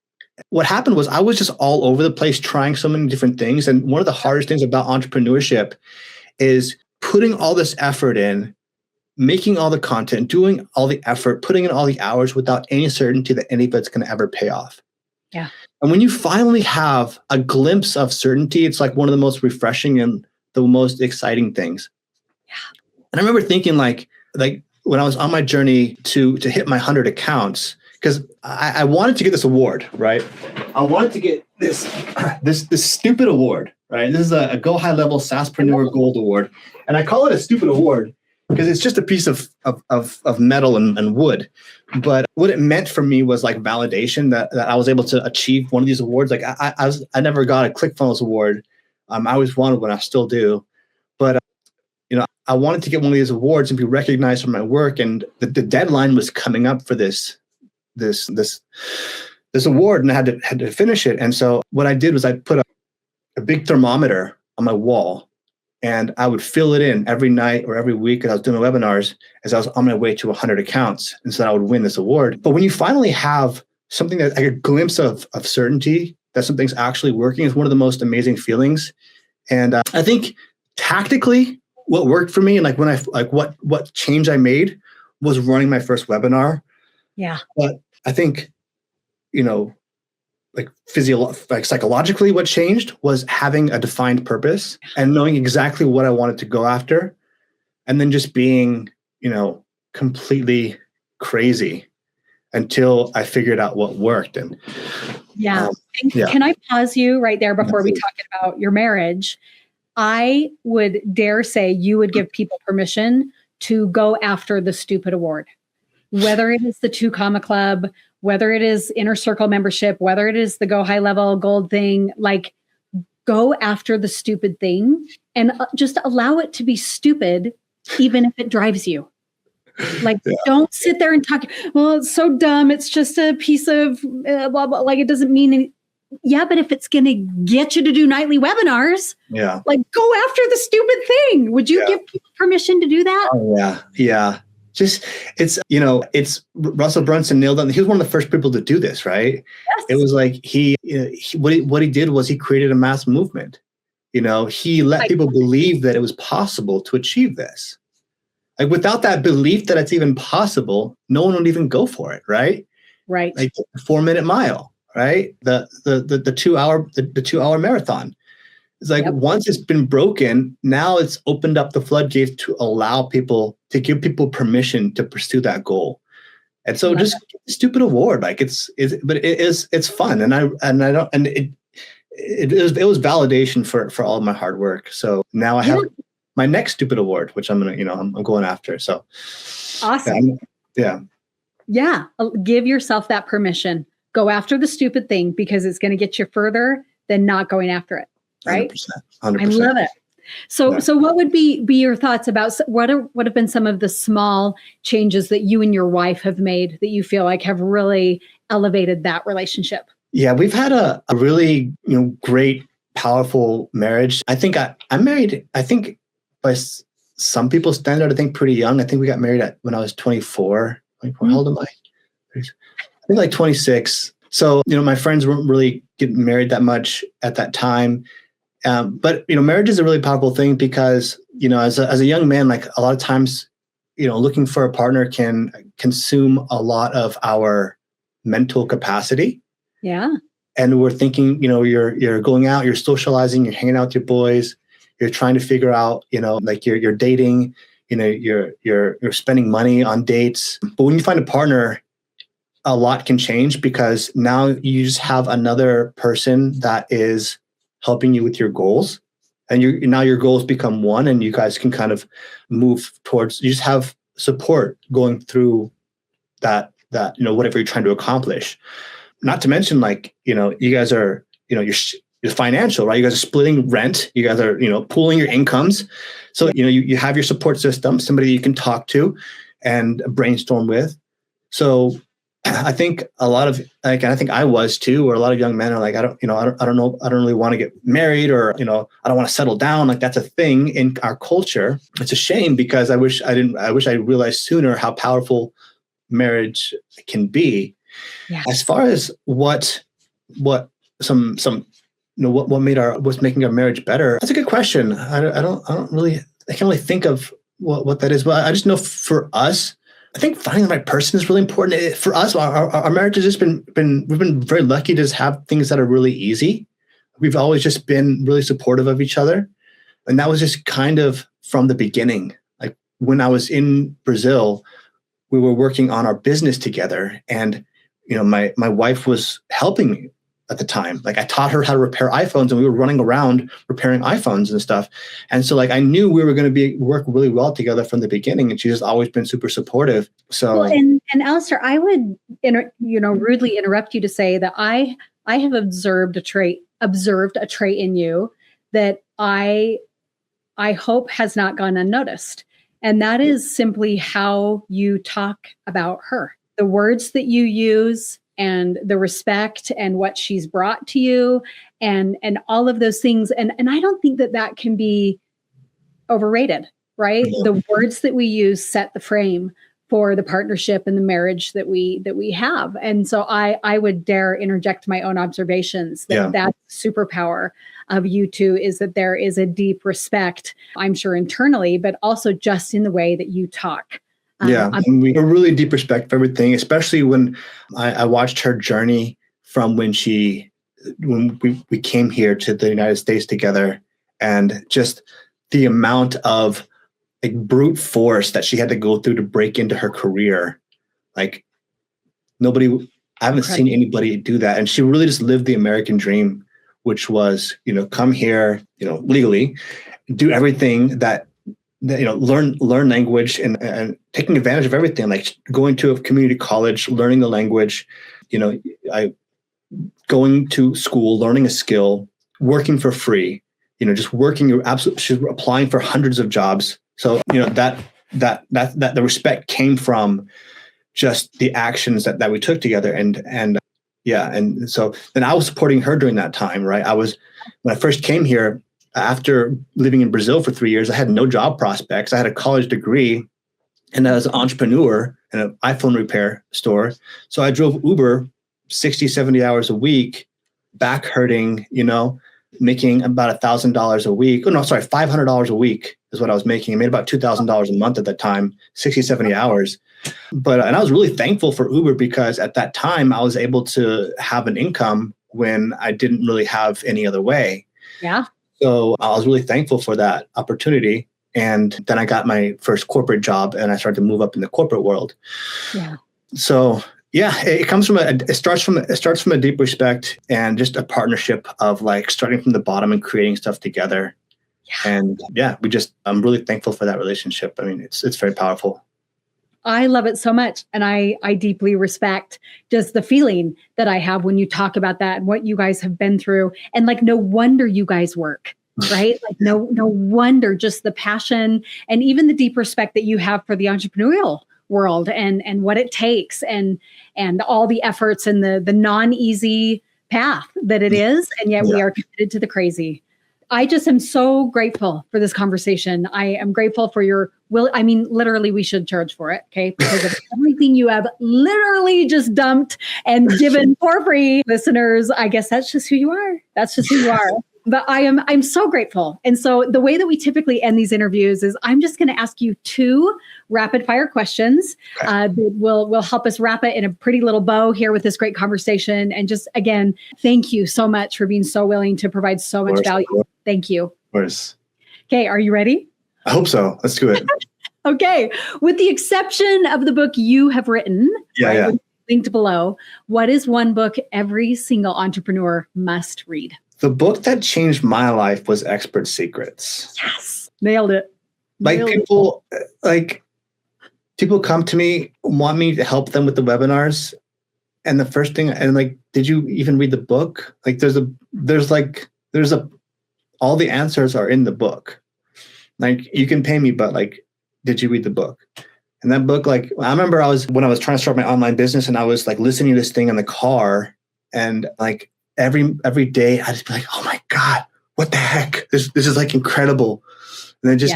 what happened was I was just all over the place trying so many different things. And one of the hardest things about entrepreneurship is putting all this effort in, making all the content, doing all the effort, putting in all the hours without any certainty that any of it's going to ever pay off. Yeah. And when you finally have a glimpse of certainty, it's like one of the most refreshing and the most exciting things. Yeah. And I remember thinking like when I was on my journey to hit my 100 accounts, because I wanted to get this award, right? I wanted to get this stupid award, right? This is a Go High Level SaaSpreneur Gold Award. And I call it a stupid award because it's just a piece of metal and wood. But what it meant for me was like validation that I was able to achieve one of these awards. Like I never got a ClickFunnels award. I always wanted one, I still do. But I wanted to get one of these awards and be recognized for my work. And the deadline was coming up for this award, and I had to finish it. And so what I did was I put a big thermometer on my wall, and I would fill it in every night or every week as I was doing my webinars, as I was on my way to 100 accounts. And so I would win this award. But when you finally have something that, like, a glimpse of certainty that something's actually working, is one of the most amazing feelings. And I think tactically, what worked for me, and what change I made, was running my first webinar. Yeah. But I think, psychologically, what changed was having a defined purpose and knowing exactly what I wanted to go after, and then just being, completely crazy until I figured out what worked. And Can I pause you right there before we talk about your marriage? I would dare say you would give people permission to go after the stupid award, whether it is the 2 Comma Club, whether it is Inner Circle membership, whether it is the Go High Level Gold thing. Like, go after the stupid thing and just allow it to be stupid, even if it drives you. Like, don't sit there and talk, well, it's so dumb, it's just a piece of blah, blah. Like, it doesn't mean anything. Yeah, but if it's going to get you to do nightly webinars, like, go after the stupid thing. Would you give people permission to do that? Oh, yeah. Just, it's Russell Brunson nailed it. He was one of the first people to do this, right? Yes. It was like what he did was he created a mass movement. He let people believe that it was possible to achieve this. Like, without that belief that it's even possible, no one would even go for it, right? Right. Like the 4-minute mile. Right, the 2-hour marathon. It's like, once it's been broken, now it's opened up the floodgates to allow people, to give people permission to pursue that goal. And so, just get a stupid award, like it's fun, and it was validation for all of my hard work. So now I have my next stupid award, which I'm going after. So awesome. Yeah. Give yourself that permission. Go after the stupid thing, because it's going to get you further than not going after it. Right. 100%. I love it. So what would be your thoughts about what have been some of the small changes that you and your wife have made that you feel like have really elevated that relationship? Yeah, we've had a really, great, powerful marriage. I think I'm married, I think by some people's standard, I think pretty young. I think we got married when I was 24. How old am I? I think like 26. So, my friends weren't really getting married that much at that time. But, marriage is a really powerful thing because, as a young man, like, a lot of times, looking for a partner can consume a lot of our mental capacity. Yeah. And we're thinking, you're going out, you're socializing, you're hanging out with your boys, you're trying to figure out, like, you're dating, you're spending money on dates. But when you find a partner, a lot can change, because now you just have another person that is helping you with your goals, and now your goals become one, and you guys can kind of move towards, you just have support going through that, whatever you're trying to accomplish. Not to mention, like, you guys are, you're financial, right? You guys are splitting rent. You guys are, pooling your incomes. So, you have your support system, somebody you can talk to and brainstorm with. So I think a lot of, like, and I think I was too, or a lot of young men are like, I don't know, I don't really want to get married, or, I don't want to settle down. Like, that's a thing in our culture. It's a shame, because I wish I realized sooner how powerful marriage can be. Yeah. As far as what's making our marriage better, that's a good question. I can't really think of what that is. But I just know for us, I think finding the right person is really important. For us, our marriage has just we've been very lucky to just have things that are really easy. We've always just been really supportive of each other. And that was just kind of from the beginning. Like, when I was in Brazil, we were working on our business together, and, my wife was helping me at the time. Like, I taught her how to repair iPhones, and we were running around repairing iPhones and stuff. And so, like, I knew we were going to work really well together from the beginning, and she's just always been super supportive. So, well, and Alister, I would, rudely interrupt you to say that I have observed a trait in you that I I hope has not gone unnoticed. And that is simply how you talk about her. The words that you use and the respect and what she's brought to you and all of those things. And I don't think that can be overrated, right? Yeah. The words that we use set the frame for the partnership and the marriage that we have. And so I would dare interject my own observations that that superpower of you two is that there is a deep respect, I'm sure internally, but also just in the way that you talk. And we have a really deep respect for everything, especially when I watched her journey from when we came here to the United States together, and just the amount of like brute force that she had to go through to break into her career. Like I haven't seen anybody do that. And she really just lived the American dream, which was, come here, legally, do everything that learn language and taking advantage of everything, like going to a community college, learning the language, going to school, learning a skill, working for free, just working. She's applying for hundreds of jobs. So, that the respect came from just the actions that we took together. And so then I was supporting her during that time, right? When I first came here, after living in Brazil for 3 years, I had no job prospects. I had a college degree and I was an entrepreneur in an iPhone repair store. So I drove Uber 60, 70 hours a week, back hurting, making about $1,000 a week. Oh, no, sorry, $500 a week is what I was making. I made about $2,000 a month at that time, 60, 70 hours. And I was really thankful for Uber because at that time I was able to have an income when I didn't really have any other way. Yeah. So I was really thankful for that opportunity. And then I got my first corporate job and I started to move up in the corporate world. Yeah. So it starts from a deep respect and just a partnership of like starting from the bottom and creating stuff together. Yeah. And I'm really thankful for that relationship. I mean, it's very powerful. I love it so much. And I deeply respect just the feeling that I have when you talk about that and what you guys have been through. And like, no wonder you guys work, right? Like no wonder, just the passion and even the deep respect that you have for the entrepreneurial world and what it takes and all the efforts and the non-easy path that it is. And yet we are committed to the crazy. I just am so grateful for this conversation. I am grateful for your will. I mean, literally, we should charge for it, okay? Because of everything you have literally just dumped and given for free. Listeners, I guess that's just who you are. That's just who you are. But I'm so grateful. And so the way that we typically end these interviews is I'm just going to ask you 2 rapid fire questions that will help us wrap it in a pretty little bow here with this great conversation. And just, again, thank you so much for being so willing to provide so much value. Thank you. Of course. Okay. Are you ready? I hope so. Let's do it. Okay. With the exception of the book you have written, linked below, what is one book every single entrepreneur must read? The book that changed my life was Expert Secrets. Yes. Nailed it. People come to me, want me to help them with the webinars. And the first thing, and like, did you even read the book? Like all the answers are in the book. Like, you can pay me, but like, did you read the book? And that book, like, I remember when I was trying to start my online business and I was like listening to this thing in the car, and like every day I just be like, oh my God, what the heck? This is like incredible. And it just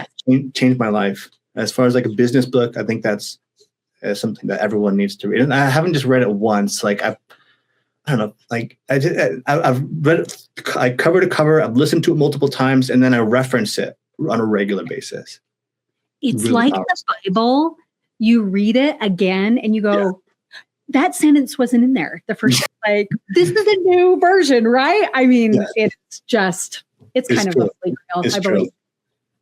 changed my life. As far as like a business book, I think that's something that everyone needs to read. And I haven't just read it once. Like I don't know, like I've read it like cover to cover. I've listened to it multiple times, and then I reference it on a regular basis. It's really like powerful. The Bible. You read it again and you go, that sentence wasn't in there the first time. Like, this is a new version, right? I mean, it's kind of true. a holy grail, I believe. true.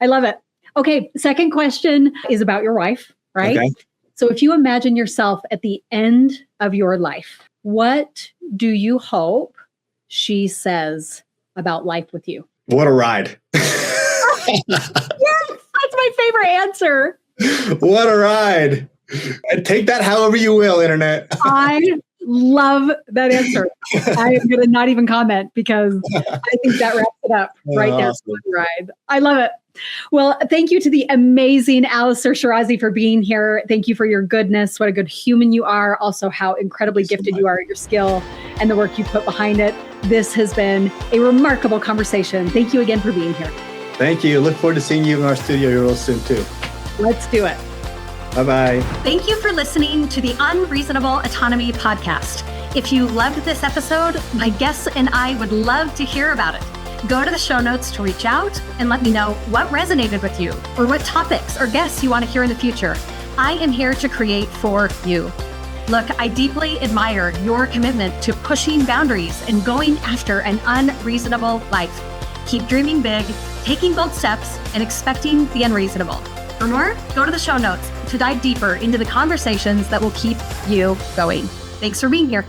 I love it. Okay, second question is about your wife, right? Okay. So if you imagine yourself at the end of your life, what do you hope she says about life with you? What a ride. Yes, that's my favorite answer. What a ride. And take that however you will, internet. I Love that answer. I am going to not even comment because I think that wraps it up right there. Awesome. Ride. I love it. Well, thank you to the amazing Alister Shirazi for being here. Thank you for your goodness. What a good human you are. Also, how incredibly gifted you are at your skill and the work you put behind it. This has been a remarkable conversation. Thank you again for being here. Thank you. Look forward to seeing you in our studio real soon too. Let's do it. Bye-bye. Thank you for listening to the Unreasonable Autonomy podcast. If you loved this episode, my guests and I would love to hear about it. Go to the show notes to reach out and let me know what resonated with you or what topics or guests you want to hear in the future. I am here to create for you. Look, I deeply admire your commitment to pushing boundaries and going after an unreasonable life. Keep dreaming big, taking bold steps, and expecting the unreasonable. For more, go to the show notes to dive deeper into the conversations that will keep you going. Thanks for being here.